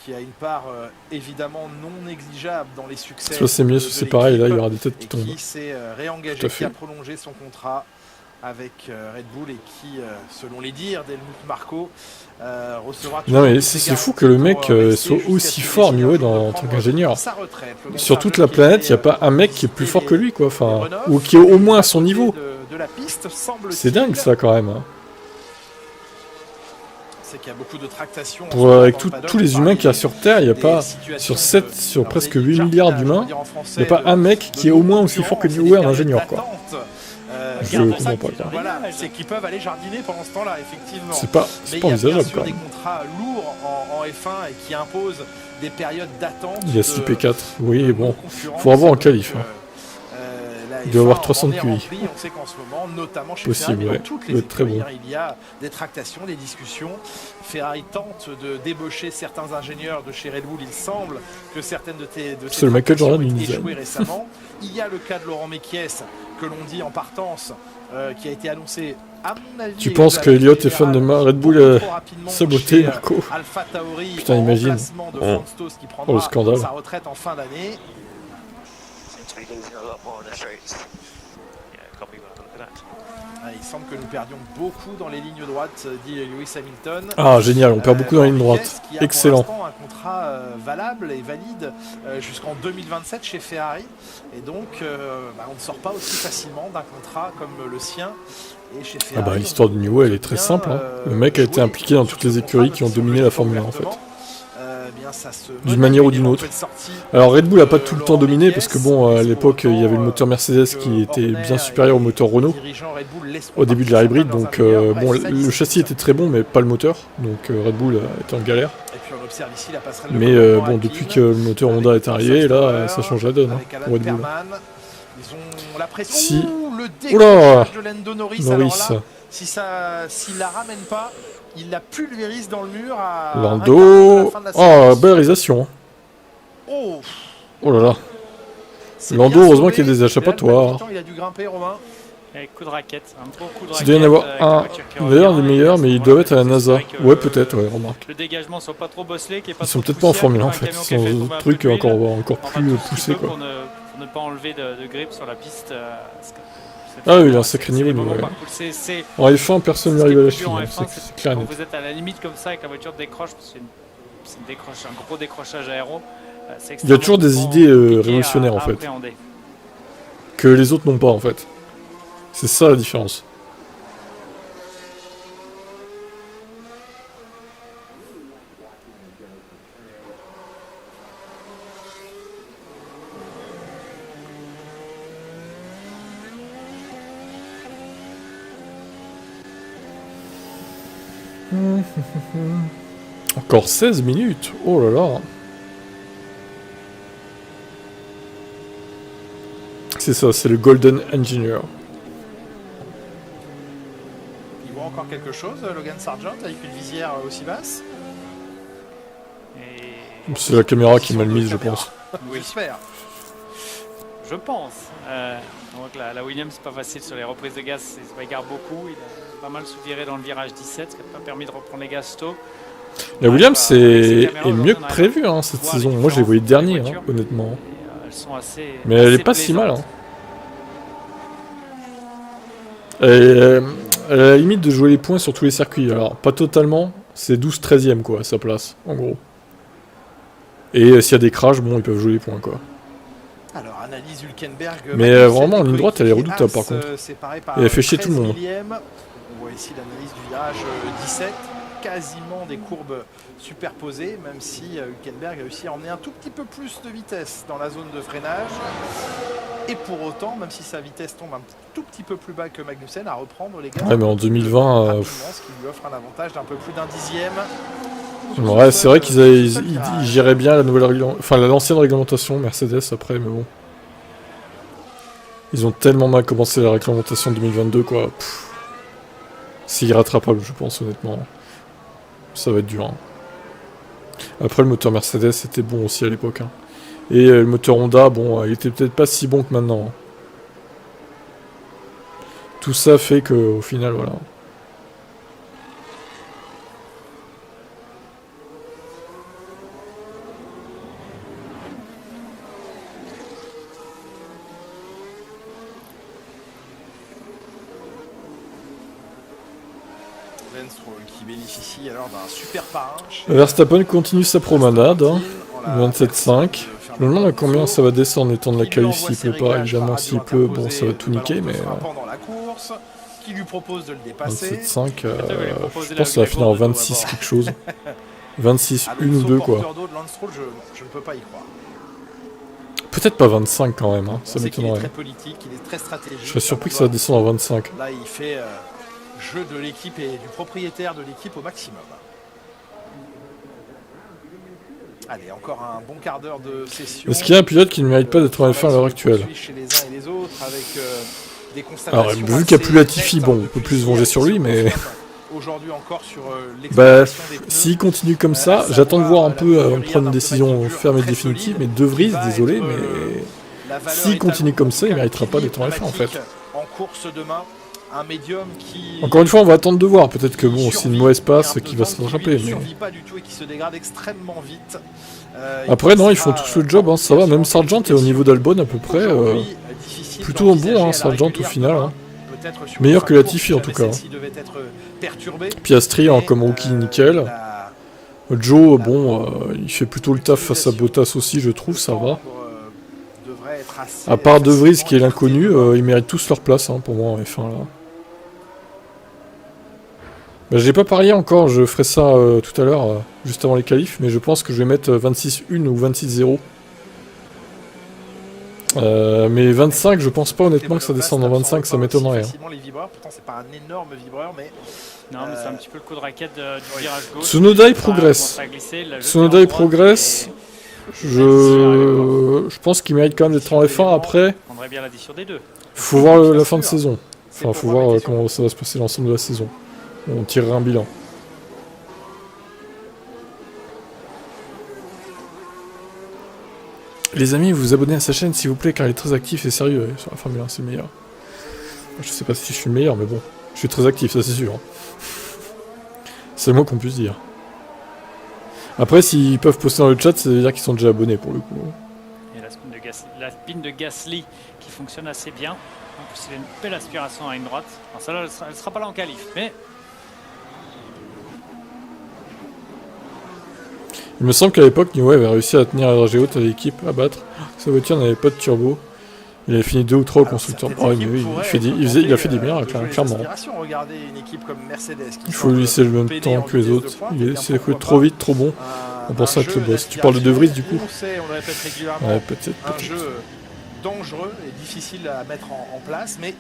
Qui a une part évidemment non négligeable dans les succès. Soit c'est mieux, soit c'est pareil, là il y aura des têtes qui tombent. Qui s'est réengagé, qui a prolongé son contrat avec Red Bull et qui, selon les dires d'Helmut Marko, recevra. Non mais c'est fou que le mec soit aussi fort Newey en tant qu'ingénieur. Sur toute la planète, il n'y a pas un mec qui est plus fort que lui, quoi. Enfin, ou qui est au moins à son niveau. C'est dingue ça quand même. Hein. C'est qu'il y a beaucoup de tractations. Avec tous les humains qu'il y a sur Terre, il n'y a pas, sur presque 8 milliards d'humains, il n'y a pas un mec qui est au moins aussi fort que Newey en ingénieur, quoi. Je comprends pas. Voilà, c'est qu'ils peuvent aller jardiner pendant ce temps-là, effectivement. C'est pas envisageable, quand même. Il y a des contrats lourds en F1 et qui imposent des périodes d'attente. Il y a 6 P4, oui, bon, faut avoir en qualif. Hein. Il doit avoir 300 QI. On sait qu'en ce moment, notamment chez Ferrari, dans toutes les très bon. il y a des tractations, des discussions. Ferrari tente de débaucher certains ingénieurs de chez Red Bull. Il semble que certaines de ces le Michael Jordan ont échoué récemment. Il y a le cas de Laurent Mekies, que l'on dit en partance, qui a été annoncé, à mon avis. Tu penses que Elliott est fan de Red Bull saboté, Marco? Putain, imagine. Oh, le scandale. Sa retraite en fin d'année. Il semble que nous perdions beaucoup dans les lignes droites, dit Lewis Hamilton. Ah, génial, on perd beaucoup dans les lignes droites. Excellent. Pour un contrat valable et valide jusqu'en 2027 chez Ferrari. Et donc, on ne sort pas aussi facilement d'un contrat comme le sien. Et chez Ferrari, ah bah, l'histoire de Newey, elle est très simple. Hein. Le mec a été impliqué dans toutes les écuries qui ont dominé la Formule 1, en fait. D'une manière ou d'une autre. Alors Red Bull n'a pas tout le temps dominé parce que bon, à l'époque il y avait le moteur Mercedes qui était bien supérieur au moteur Renault au début de l'ère hybride, donc bon, le châssis était très bon mais pas le moteur, donc Red Bull était en galère. Mais bon, depuis que le moteur Honda est arrivé, là ça change la donne hein, pour Red Bull. Si... Oula, Norris. S'il la ramène pas, il la pulvérise dans le mur à Lando. Oh, belle réalisation. Oh là là. Lando, heureusement qu'il y a des échappatoires. Il a dû grimper, Romain. Coup de raquette, un beau coup de raquette. Il doit y en avoir un d'ailleurs des meilleurs, mais ils doivent être à la NASA. Ouais, peut-être, ouais, remarque. Le dégagement soit pas trop bosselé, ils sont peut-être pas en Formule 1 en fait, ils sont des trucs encore plus poussés quoi. Pour ne pas enlever de grip sur la piste. Ah oui, il a un sacré niveau. En F1, personne n'y arrive à la cheville, c'est clair. Quand vous êtes à la limite comme ça et que la voiture décroche, parce que c'est un gros décrochage aéro. Il y a toujours des idées révolutionnaires en fait. Que les autres n'ont pas en fait. C'est ça la différence. Encore 16 minutes. Oh là là. C'est ça, c'est le Golden Engineer. Il voit encore quelque chose, Logan Sargent, avec une visière aussi basse. C'est la caméra qui est mal mise, je pense. Oui, j'espère. Je pense. Donc la Williams, c'est pas facile sur les reprises de gaz, il se bagarre beaucoup. Il a pas mal sous-viré dans le virage 17, ce qui n'a pas permis de reprendre les gaz tôt. La Williams est mieux que prévu hein, cette saison. Moi, je les voyais dernier, hein, honnêtement. Elles sont assez, mais elle est pas si mal. Hein. Elle a la limite de jouer les points sur tous les circuits. Alors, pas totalement, c'est 12-13ème quoi, à sa place, en gros. Et s'il y a des crashs, bon, ils peuvent jouer les points quoi. Alors, analyse Hülkenberg. Mais vraiment, en ligne droite, elle est redoutable par contre. Et elle fait chier tout le monde. On voit ici l'analyse du virage 17. quasiment des courbes superposées, même si Hülkenberg a réussi à emmener un tout petit peu plus de vitesse dans la zone de freinage. Et pour autant, même si sa vitesse tombe un tout petit peu plus bas que Magnussen, à reprendre les gars. Ouais, mais en 2020... ce qui lui offre un avantage d'un peu plus d'un dixième. Ouais, c'est vrai qu'ils géraient bien la nouvelle l'ancienne réglementation Mercedes après, mais bon. Ils ont tellement mal commencé la réglementation 2022, quoi. C'est irrattrapable, je pense, honnêtement. Ça va être dur. Hein. Après, le moteur Mercedes était bon aussi à l'époque. Hein. Et le moteur Honda, bon, il était peut-être pas si bon que maintenant. Hein. Tout ça fait que, au final, voilà. Qui bénéficie alors d'un super parrain. Verstappen continue sa promenade. Hein. 27,5. Je me demande à combien ça va descendre étant de la qualif s'il pleut pas. Évidemment, s'il pleut, bon, ça va tout niquer, mais... 27,5, je pense que ça va finir en 26 quelque chose. 26, 1 ou 2, quoi. Peut-être pas 25 quand même, hein. Ça m'étonnerait. Je serais surpris que ça descende en 25. Là, il fait jeu de l'équipe et du propriétaire de l'équipe au maximum. Allez, encore un bon quart d'heure de session. Est-ce qu'il y a un pilote qui ne mérite pas d'être en F1 à l'heure actuelle? Alors, vu qu'il n'y a plus Latifi, bon, on peut plus se venger sur lui, mais... Bah, s'il continue comme ça, j'attends de voir un peu avant de prendre une décision ferme et définitive, mais De Vries, désolé, mais... S'il continue comme ça, il ne méritera pas d'être en F1, en fait. Un médium qui... Encore une fois, on va attendre de voir. Peut-être que bon, c'est une mauvaise passe qui va se rattraper. Mais... Après, non, ils font tous le job. Hein, ça va. Même Sargent est au niveau d'Albon à peu près. Plutôt bon, hein, Sargent au final. Hein. Meilleur que Latifi en tout cas. Piastri comme rookie nickel. Joe, bon, il fait plutôt le taf face à Bottas aussi, je trouve. Ça va. À part De Vries qui est l'inconnu, ils méritent tous leur place hein, pour moi en F1 là. Bah, j'ai pas parié encore, je ferai ça tout à l'heure, juste avant les qualifs, mais je pense que je vais mettre 26-1 ou 26-0. Mais 25, je pense pas honnêtement que ça descende en 25, ça m'étonnerait. Non, mais c'est un petit peu le coup de raquette du virage gauche. Tsunoda il progresse. Tsunoda il progresse. Je pense qu'il mérite quand même d'être en F1 après. Faut voir la fin de saison. Enfin, faut voir comment ça va se passer l'ensemble de la saison. On tirera un bilan. Les amis, vous vous abonnez à sa chaîne s'il vous plaît, car il est très actif et sérieux sur la Formule 1, c'est le meilleur. Je sais pas si je suis le meilleur, mais bon, je suis très actif, ça c'est sûr. C'est le moins qu'on puisse dire. Après, s'ils peuvent poster dans le chat, ça veut dire qu'ils sont déjà abonnés pour le coup. Et la spin de Gasly qui fonctionne assez bien. En plus, il a une belle aspiration à une droite. Alors celle-là, elle ne sera pas là en qualif, mais... Il me semble qu'à l'époque, Newey avait réussi à tenir la dragée haute à l'équipe, à battre. Sa voiture n'avait pas de turbo. Il avait fini 2 ou 3 au constructeur. Oh, mais oui, il a fait des miracles, clairement. Il faut lui laisser le même temps que les autres. Il s'est fait trop vite, trop bon. On pense à le boss. Tu parles de De Vries du coup? Ouais, peut-être. Un jeu dangereux et difficile à mettre en place, mais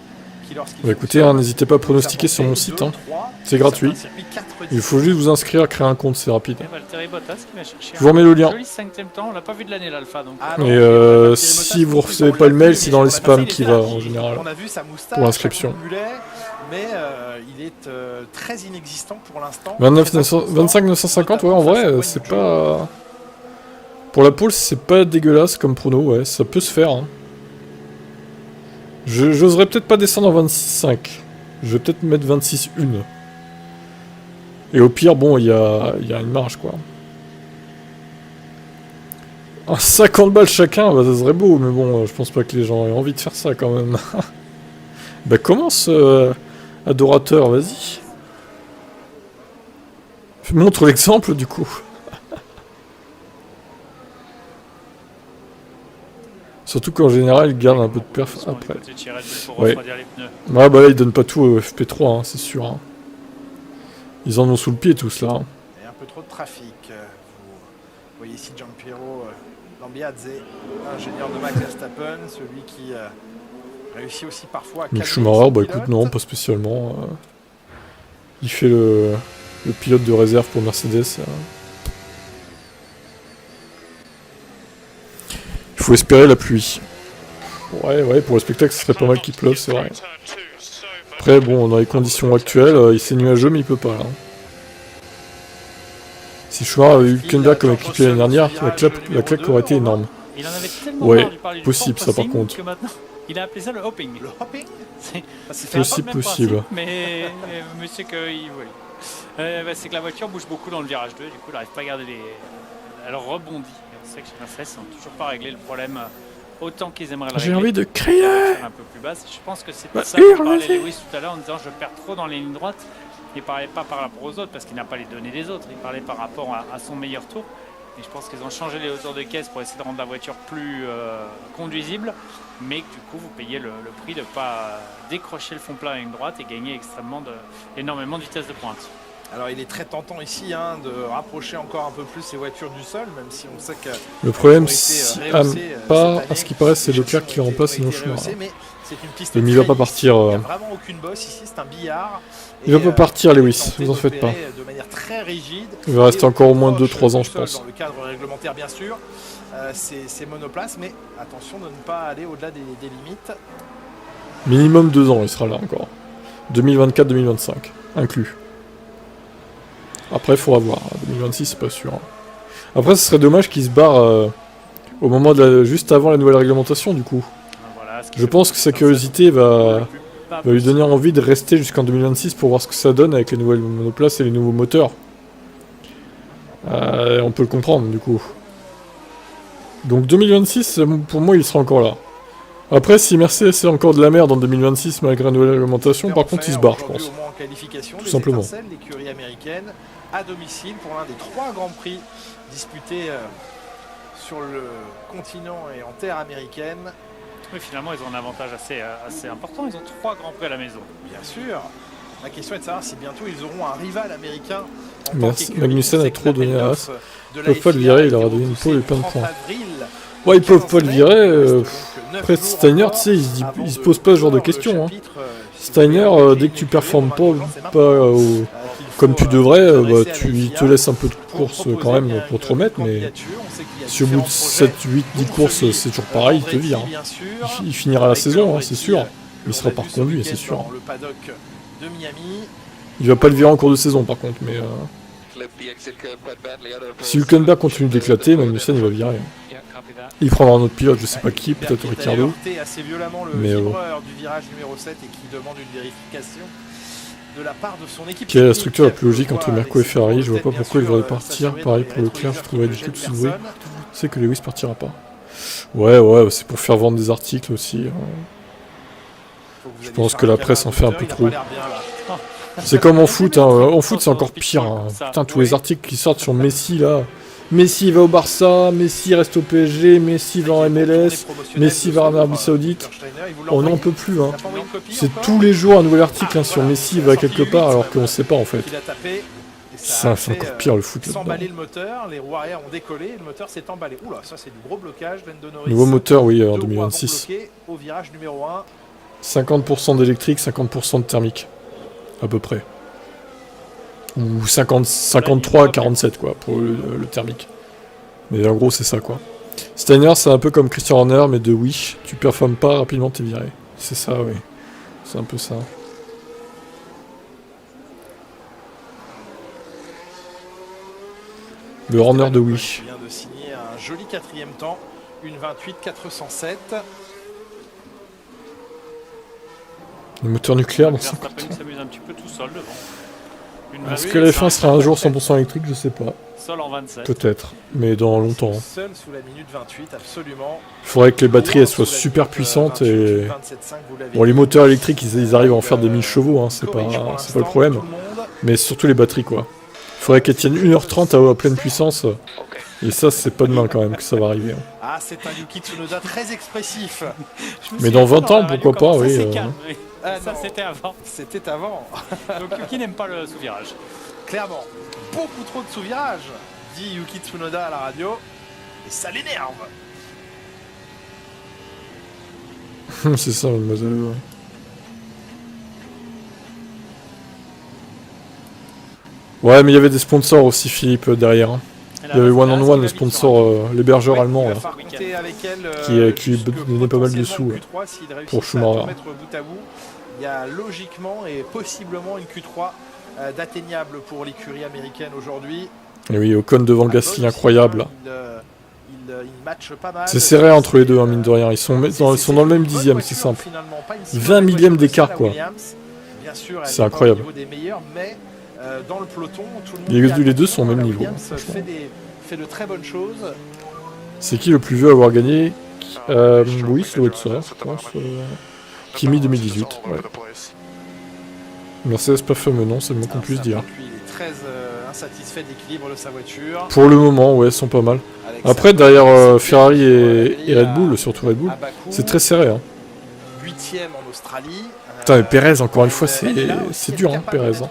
bah écoutez, hein, n'hésitez pas à pronostiquer sur mon site, hein. C'est gratuit. Il faut juste vous inscrire, créer un compte, c'est rapide. Je vous remets le lien. Et si vous ne recevez pas le mail, c'est dans les spams qui va en général pour l'inscription. Mais il est très inexistant pour l'instant. 25 950, ouais, en vrai, c'est pas... Pour la pole, c'est pas dégueulasse comme prono, ouais, ça peut se faire, hein. J'oserais peut-être pas descendre en 26,5. Je vais peut-être mettre 26,1. Et au pire, bon, il y a une marge, quoi. 50 balles chacun, bah, ça serait beau, mais bon, je pense pas que les gens aient envie de faire ça, quand même. Bah, commence, adorateur, vas-y. Montre l'exemple, du coup. Surtout qu'en général, il garde un peu de perf après. Ouais. Ouais, bah là, il donne pas tout au FP3, hein, c'est sûr. Hein. Ils en ont sous le pied tous là. Et un peu trop de trafic. Vous voyez ici Giampiero Lambiadze, ingénieur de Max Verstappen, celui qui réussit aussi parfois à Mick calmer Schumacher, son bah pilote. écoute, non, pas spécialement. Il fait le pilote de réserve pour Mercedes. Il faut espérer la pluie. Ouais, pour le spectacle, ce serait pas mal qu'il pleuve, c'est vrai. Après, bon, dans les conditions actuelles, il s'est nuageux, mais il peut pas, là. Si Schumacher avait eu Hülkenberg comme équipier l'année dernière, la claque aurait été énorme. Il en avait tellement Ouais, marre de parler du possible, ça, par porpoising contre. que maintenant, il a appelé ça le hopping. Le hopping, C'est possible, possible. Mais monsieur que c'est que la voiture bouge beaucoup dans le virage 2, du coup, il n'arrive pas à garder les... Elle rebondit. Et on sait que chez Mercedes, ils n'ont toujours pas réglé le problème autant qu'ils aimeraient le régler. J'ai envie de crier. Un peu plus basse. Je pense que c'est Bah, ça que parlait vas-y. Lewis tout à l'heure en disant je perds trop dans les lignes droites. Il parlait pas par rapport aux autres parce qu'il n'a pas les données des autres. Il parlait par rapport à son meilleur tour. Et je pense qu'ils ont changé les hauteurs de caisse pour essayer de rendre la voiture plus conduisible. Mais que, du coup, vous payez le prix de ne pas décrocher le fond plat à ligne droite et gagner énormément de vitesse de pointe. Alors il est très tentant ici de rapprocher encore un peu plus ces voitures du sol, même si on sait que Le problème, à ce qui paraît, c'est Leclerc qui remplace Schumacher. Mais il va pas partir. Il n'y a vraiment aucune bosse ici, c'est un billard. Il va pas partir, Lewis, vous en faites pas. De manière très rigide. Il va rester encore au moins 2-3 ans, je pense. Dans le cadre réglementaire, bien sûr, c'est monoplace, mais attention de ne pas aller au-delà des limites. Minimum 2 ans, il sera là encore. 2024-2025, inclus. Après, il faudra voir. 2026, c'est pas sûr. Après, ce serait dommage qu'il se barre au moment juste avant la nouvelle réglementation, du coup. Voilà, Je pense que sa curiosité va lui donner envie de rester jusqu'en 2026 pour voir ce que ça donne avec les nouvelles monoplaces et les nouveaux moteurs. On peut le comprendre, du coup. Donc 2026, pour moi, il sera encore là. Après, si Mercedes est encore de la merde en 2026 malgré la nouvelle réglementation, par contre, il se barre, je pense. Tout simplement. L'écurie américaine à domicile pour l'un des 3 grands prix disputés sur le continent et en terre américaine. Oui, finalement, ils ont un avantage assez important. Ils ont 3 grands prix à la maison. Bien sûr. La question est de savoir si bientôt ils auront un rival américain. Magnussen a trop donné à As. Ils peuvent pas le virer, il leur a donné une pole et plein de points. Ouais, ils peuvent pas le virer. Après, Steiner, tu sais, il se pose pas ce genre de questions. Hein. Steiner, dès que tu performes pas comme tu devrais, il te laisse un peu de course quand même pour te remettre, mais si au bout de 7, 8, 10 courses, c'est toujours pareil, il te vire. Hein. Il finira la saison, hein, c'est sûr. Il sera pas reconduit, c'est sûr. Il va pas le virer en cours de saison, par contre, mais... Si Hülkenberg continue d'éclater, Magnussen, il va virer. Il prendra un autre pilote, je sais pas qui, peut-être Ricciardo. Mais du virage numéro 7 et qui demande une vérification de la part de son équipe. Quelle est la structure la plus logique entre Merco et Ferrari? Je vois pas pourquoi il devrait partir. Pareil pour Leclerc, je trouverais ridicule de se jouer. Je sais que Lewis partira pas. Ouais, c'est pour faire vendre des articles aussi. Je pense que la presse en fait un peu trop. C'est comme en foot, hein. En foot c'est encore pire. Hein. Putain, tous les articles qui sortent sur Messi là. Messi va au Barça, Messi reste au PSG, Messi va en MLS, Messi va en Arabie Saoudite. On n'en peut plus. Hein. C'est tous les jours un nouvel article hein, sur Messi va quelque part alors qu'on ne sait pas en fait. C'est encore pire le foot là-dedans. Le moteur, les roues arrière ont décollé, le moteur s'est emballé. Oula, ça c'est du gros blocage. Nouveau moteur, oui, en 2026. Au virage numéro 1. 50% d'électrique, 50% de thermique. À peu près. Ou 53-47 quoi, pour le thermique. Mais en gros, c'est ça quoi. Steiner, c'est un peu comme Christian Horner, mais de Wish. Tu performes pas, rapidement t'es viré. C'est ça, oui. C'est un peu ça. Le Horner de Wish. Il vient de signer un joli 4e temps. Une 28-407. Le moteur nucléaire dans 50. Il s'amuse un petit peu tout seul devant. Est-ce que la F1 sera un jour 100% électrique? Je sais pas. Seul en 27. Peut-être, mais dans longtemps. Seul sous la minute 28, absolument. Il faudrait que les batteries elles soient super puissantes et... Bon, les moteurs électriques, ils arrivent à en faire des 1000 chevaux, hein, c'est pas le problème. Mais surtout les batteries, quoi. Il faudrait qu'elles tiennent 1h30 à pleine puissance. Et ça, c'est pas demain quand même que ça va arriver. Hein. Ah, c'est un Yuki Tsunoda très expressif. Mais dans 20 ans, pourquoi pas, oui. Ça, c'était avant. C'était avant. Donc Yuki n'aime pas le sous-virage. Clairement, beaucoup trop de sous-virages, dit Yuki Tsunoda à la radio, et ça l'énerve. C'est ça, mademoiselle. Ouais, mais il y avait des sponsors aussi, Philippe, derrière. Hein. Il y avait One on One, le sponsor, l'hébergeur allemand, là, qui donnait pas mal de sous pour Schumacher. Il y a logiquement et possiblement une Q3 d'atteignable pour l'écurie américaine aujourd'hui. Et oui, Ocon devant Gasly, incroyable. Il match pas mal. C'est serré entre les deux, hein, mine de rien. Ils sont dans le même dixième, c'est simple. 20 millièmes d'écart, quoi. C'est incroyable. Dans le peloton, tout le monde les deux sont au même niveau. Fait de très bonnes choses. C'est qui le plus vieux à avoir gagné? Oui, ça doit être ça, je pense. Kimi 2018. Ouais. Mercedes pas fameux, non, c'est le moins qu'on puisse dire. Il est très insatisfait de l'équilibre de sa voiture. Pour le moment, ouais, ils sont pas mal. Après, derrière Ferrari et Red Bull, surtout Red Bull, c'est très serré. Hein. 8e en Australie. Putain, mais Pérez, encore une fois, c'est dur, hein, Pérez. Hein.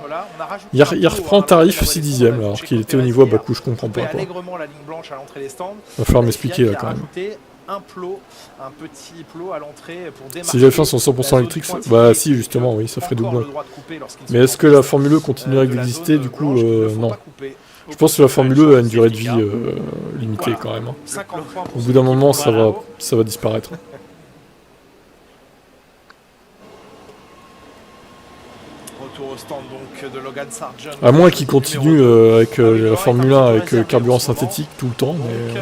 Il reprend tarif 6 dixièmes, alors qu'il était au niveau à Bakou, je comprends pas. Il va falloir m'expliquer, là, quand même. Un petit plot à l'entrée pour démarrer. Si j'avais fait son 100% électrique, bah si, justement, oui, ça ferait doublon. Mais est-ce que la Formule E continuerait d'exister? Du coup, non. Je pense que la Formule E a une durée de vie limitée, quand même. Hein. Au bout d'un moment, ça va disparaître. Retour au stand donc de Logan Sargent. À moins qu'il continue avec la Formule 1 avec carburant synthétique tout le temps. Mais,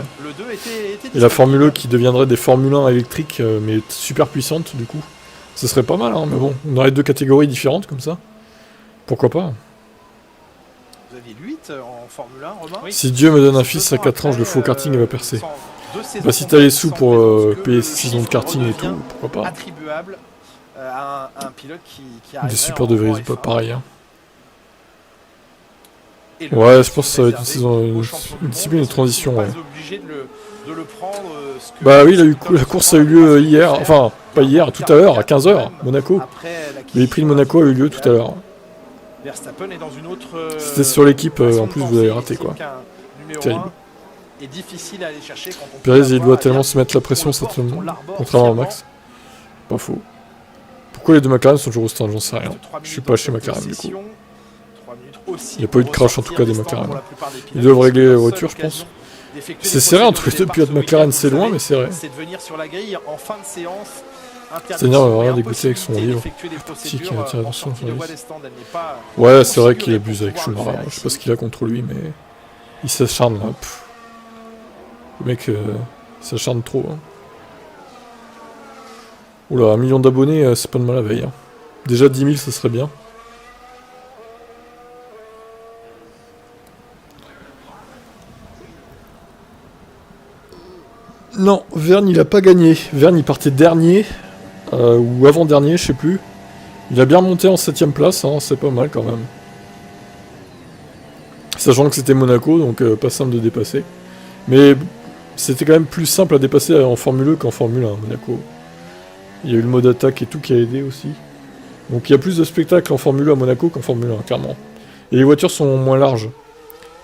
et la Formule E qui deviendrait des Formule 1 électriques mais super puissantes du coup. Ce serait pas mal, hein, mais bon, on aurait deux catégories différentes comme ça. Pourquoi pas? Vous aviez 8 en Formule 1, Romain? Si Dieu me donne un fils à 4 ans, je le fous au karting, il va percer. Bah si t'as les sous pour payer 6 saisons de karting et tout, pourquoi pas? Attribuable à un pilote qui arrive. Des supports de VS, pas pareil. Hein. Ouais, je pense que ça va être une discipline de transition. Ouais. Bah oui, la course a eu lieu hier, enfin pas hier, tout à l'heure, à 15h, Monaco. Le prix de Monaco a eu lieu tout à l'heure. C'était sur l'équipe, en plus vous avez raté quoi. Terrible. Pérez il doit tellement se mettre la pression, contrairement à Max. Pas faux. Pourquoi les deux McLaren sont toujours au stand? J'en sais rien. Je suis pas chez McLaren du coup. Il n'y a pas eu de crash en tout cas des McLaren. Ils doivent régler la voiture, je pense. C'est serré entre les deux pilotes McLaren, c'est loin, mais c'est serré. C'est-à-dire, on va rien dégoûter avec son livre. Si, qui attire l'attention. Ouais, c'est vrai qu'il abuse avec Schumacher. Je sais pas ce qu'il a contre lui, mais il s'acharne là. Le mec s'acharne trop. Hein. Oula, 1 million d'abonnés, c'est pas de mal à veille. Hein. Déjà 10 000, ça serait bien. Non, Verne il a pas gagné. Verne il partait dernier, ou avant-dernier, je sais plus. Il a bien remonté en 7ème place, hein, c'est pas mal quand même. Sachant que c'était Monaco, donc pas simple de dépasser. Mais c'était quand même plus simple à dépasser en Formule E qu'en Formule 1, Monaco. Il y a eu le mode attaque et tout qui a aidé aussi. Donc il y a plus de spectacles en Formule 1 à Monaco qu'en Formule 1, clairement. Et les voitures sont moins larges.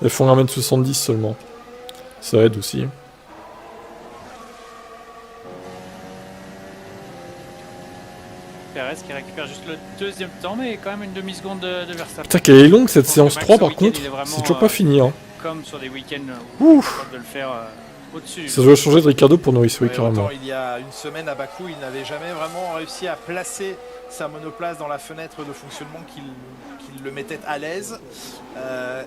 Elles font 1m70 seulement. Ça aide aussi. Pérez qui récupère juste le deuxième temps, mais quand même une demi-seconde de Verstappen. Putain, qu'elle est longue cette séance 3 par contre. C'est toujours pas fini. Hein. Comme sur des week-ends où de le faire au-dessus. Ça doit changer de Ricardo pour Norris, oui, carrément. Il y a une semaine à Bakou, il n'avait jamais vraiment réussi à placer sa monoplace dans la fenêtre de fonctionnement qui le mettait à l'aise.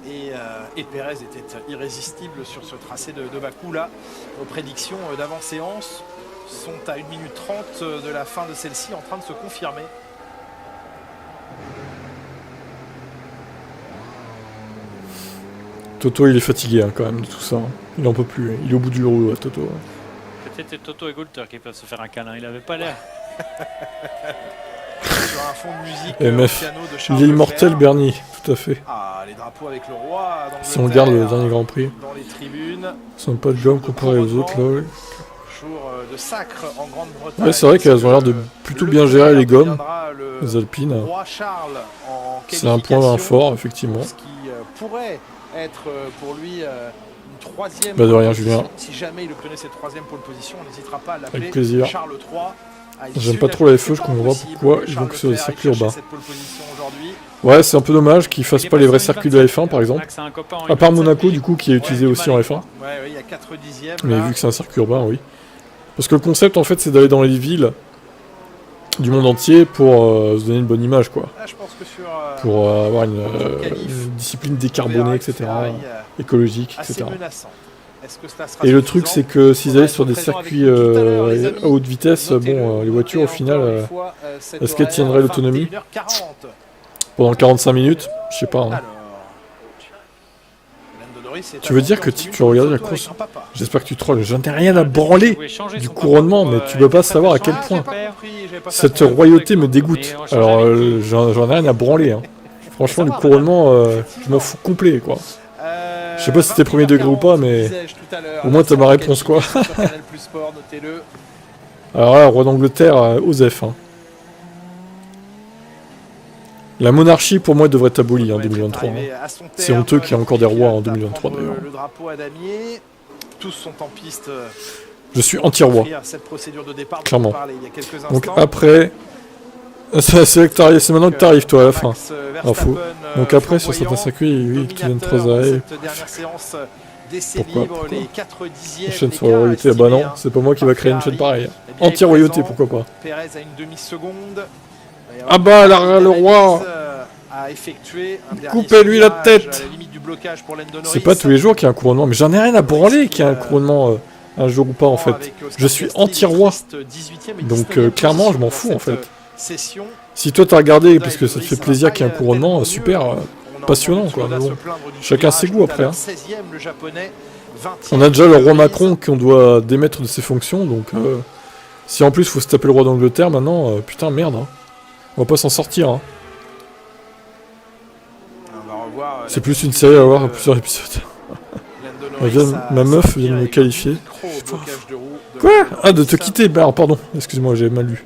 Et Pérez était irrésistible sur ce tracé de Bakou. Là, nos prédictions d'avant-séance sont à 1 minute 30 de la fin de celle-ci en train de se confirmer. Toto il est fatigué hein, quand même de tout ça. Il en peut plus. Il est au bout du rouleau, Toto. Peut-être c'est Toto et Goulter qui peuvent se faire un câlin. Il avait pas l'air. Sur un fond de musique MF. piano de Charles Il est immortel Leclerc. Bernie, tout à fait. Ah, les drapeaux avec le roi. Si on regarde le dernier Grand Prix. Dans les tribunes. Ils sont pas de gomme comparé aux autres là. Jour de sacre en Grande-Bretagne. Ouais, c'est vrai qu'elles ont l'air de plutôt bien gérer les gommes, les Alpines. C'est un point fort, effectivement. Ce qui pourrait être pour lui une troisième Bah de rien, position. Julien. Si jamais il obtenait cette troisième pole position, on n'hésitera pas à l'appeler Avec plaisir. Charles III. J'aime pas trop la F1, je comprends pas pourquoi ils vont que sur des circuits urbains. Ouais, c'est un peu dommage qu'ils fassent pas les vrais circuits de la F1 par exemple. À part Monaco du coup qui est utilisé aussi en F1. Ouais, il y a 4 dixièmes. Mais vu que c'est un circuit urbain, oui. Parce que le concept en fait c'est d'aller dans les villes du monde entier pour se donner une bonne image quoi. Je pense que sur, pour avoir une discipline décarbonée, etc. Écologique, etc. Et le truc c'est que s'ils allaient sur des circuits à haute vitesse, bon, les voitures au final, est-ce qu'elles tiendraient l'autonomie pendant 45 minutes? Je sais pas. Hein. Tu veux dire que tu regardes la course? J'espère que tu trolles. J'en ai rien à branler du couronnement, mais tu peux pas savoir à quel point cette royauté me dégoûte. Alors j'en ai rien à branler. Hein. Franchement, le couronnement, je m'en fous complet quoi. Je sais pas si c'était premier degré ou pas, mais au moins t'as ma réponse quoi. Alors là, roi d'Angleterre, Osef. Hein. La monarchie pour moi devrait être abolie en 2023. Hein. C'est honteux qu'il y ait encore des rois en 2023 d'ailleurs. Le drapeau à damier, tous sont en piste. Je suis anti-roi. Clairement. Donc après, c'est maintenant que t'arrives toi à la fin. Info. Donc après sur certains circuits, oui, qui viennent 3 arrêts. Pourquoi une chaîne sur la royauté? Bah non, c'est pas moi qui va créer une chaîne pareille. Anti-royauté, pourquoi pas. Ah bah le roi. Coupez-lui la tête. C'est pas tous les jours qu'il y a un couronnement, mais j'en ai rien à branler qu'il y ait un couronnement un jour ou pas en fait. Je suis anti-roi. Donc clairement je m'en fous en fait. Si toi t'as regardé parce que ça te fait plaisir qu'il y ait un couronnement, super passionnant quoi. Mais bon, chacun ses goûts après. Hein. On a déjà le roi Macron qu'on doit démettre de ses fonctions, donc si en plus faut se taper le roi d'Angleterre maintenant, putain merde. Hein. On va pas s'en sortir. Hein. C'est plus une série à voir plusieurs épisodes. Ma meuf vient de me qualifier. Quoi? Ah, de te quitter? Bah, pardon, excuse-moi, j'ai mal lu.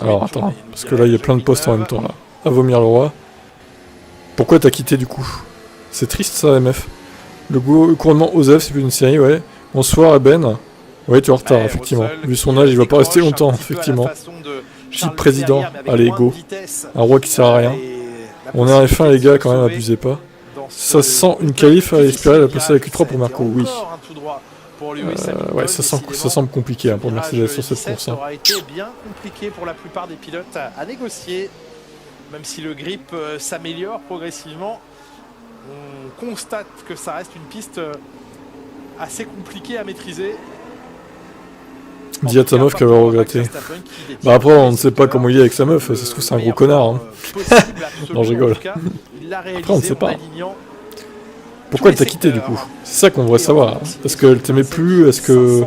Alors attends, parce que là il y a plein de postes en même temps là. À vomir le roi. Pourquoi t'as quitté du coup? C'est triste ça, MF. Le couronnement Osef, c'est plus une série, ouais. Bonsoir Eben. Ouais, tu es en retard, effectivement. Vu son âge, il va pas rester longtemps, effectivement. Type président, allez, go. Un roi qui sert à rien. On est en F1 les gars, quand même, abusez pas. Ça sent une qualif à espérer la passer à la Q3 pour Marco, oui. Ouais, ça semble compliqué hein, pour Mercedes sur cette course. Ça aura été bien compliqué pour la plupart des pilotes à négocier. Même si le grip s'améliore progressivement, on constate que ça reste une piste assez compliquée à maîtriser. Dis à ta meuf qu'elle va regretter. Bah après on ne sait pas comment il est avec sa meuf, ça se trouve c'est un gros connard. Hein. Non je rigole. Après on ne sait pas. Pourquoi elle t'a quitté du coup? C'est ça qu'on devrait savoir. Hein. Parce qu'elle t'aimait plus, est-ce que...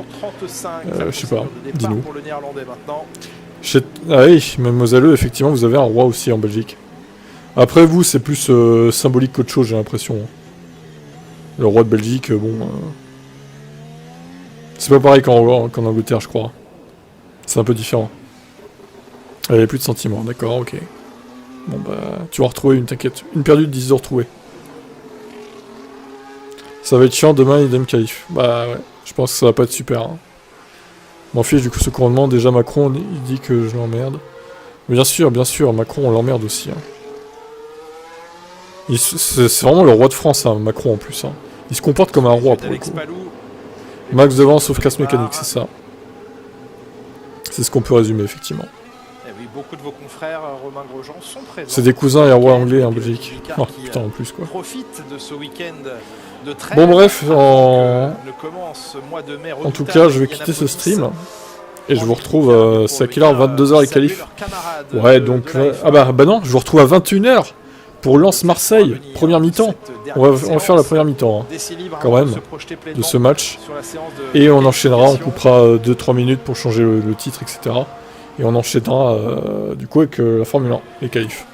je sais pas, dis-nous. Ah oui, mademoiselle, effectivement vous avez un roi aussi en Belgique. Après vous c'est plus symbolique qu'autre chose j'ai l'impression. Le roi de Belgique, bon... C'est pas pareil qu'en Angleterre, je crois. C'est un peu différent. Elle avait plus de sentiments, d'accord, ok. Bon bah, tu vas retrouver une, t'inquiète. Une perdue de 10 de retrouvée. Ça va être chiant, demain il donne qualif. Bah ouais, je pense que ça va pas être super. Hein. M'en fiche du coup ce couronnement, déjà Macron il dit que je l'emmerde. Mais bien sûr, Macron on l'emmerde aussi. Hein. C'est vraiment le roi de France, hein, Macron en plus. Hein. Il se comporte comme un roi pour le coup. Max devant sauf casse mécanique, c'est ça. C'est ce qu'on peut résumer effectivement. Et oui, beaucoup de vos confrères Romain Grosjean sont présents. C'est des cousins et rois anglais en Belgique. Oh putain en plus quoi. Profite de ce week-end de trêve. Bon bref, en tout cas je vais quitter ce stream. Et je vous retrouve, c'est à quelle heure? 22h les qualifs. Ouais donc, ah bah non, je vous retrouve à 21h. Pour Lens-Marseille, première mi-temps. On va faire la première mi-temps, hein, quand même, de ce match. Et on enchaînera, on coupera 2-3 minutes pour changer le titre, etc. Et on enchaînera, du coup, avec la Formule 1, les qualifs.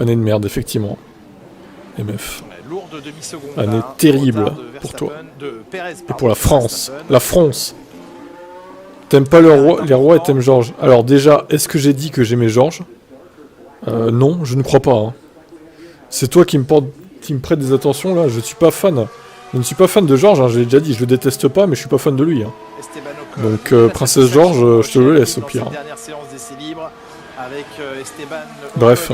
Année de merde, effectivement. MF. Année terrible pour toi. Et pour la France. La France. T'aimes pas les rois et t'aimes Georges. Alors déjà, est-ce que j'ai dit que j'aimais Georges? Non, je ne crois pas. Hein. C'est toi qui me prête des attentions là, je suis pas fan. Je ne suis pas fan de Georges, hein, je l'ai déjà dit, je le déteste pas, mais je suis pas fan de lui. Hein. Donc Princesse Georges, je te le laisse au pire. Bref.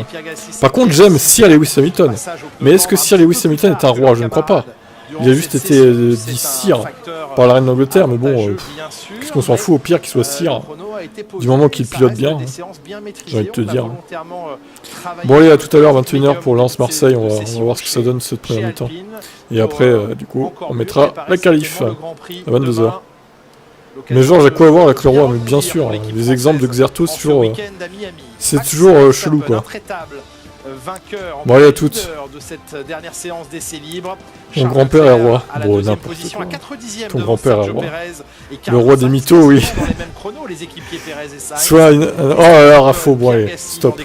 Par contre, j'aime Sir Lewis Hamilton. Mais est-ce que Sir Lewis Hamilton est un roi? Je ne crois pas. Il a juste été dit Sir par la reine d'Angleterre, mais bon, qu'est-ce qu'on s'en fout au pire qu'il soit Sir, du moment qu'il pilote bien, j'ai envie de te dire. Bon allez, à tout à l'heure, 21h pour Lens-Marseille, on va voir ce que ça donne cette première mi-temps. Et après, du coup, on mettra la qualif à 22h. Mais Georges, à quoi voir avec le roi? Mais bien sûr, les exemples de Xerto, c'est toujours chelou quoi. Bon allez à toutes. Mon grand-père est roi. Bon, n'importe quoi. Ton grand-père est roi. Le roi des mythos, oui. Soit une... Oh là là, Rafo, bon allez, stop.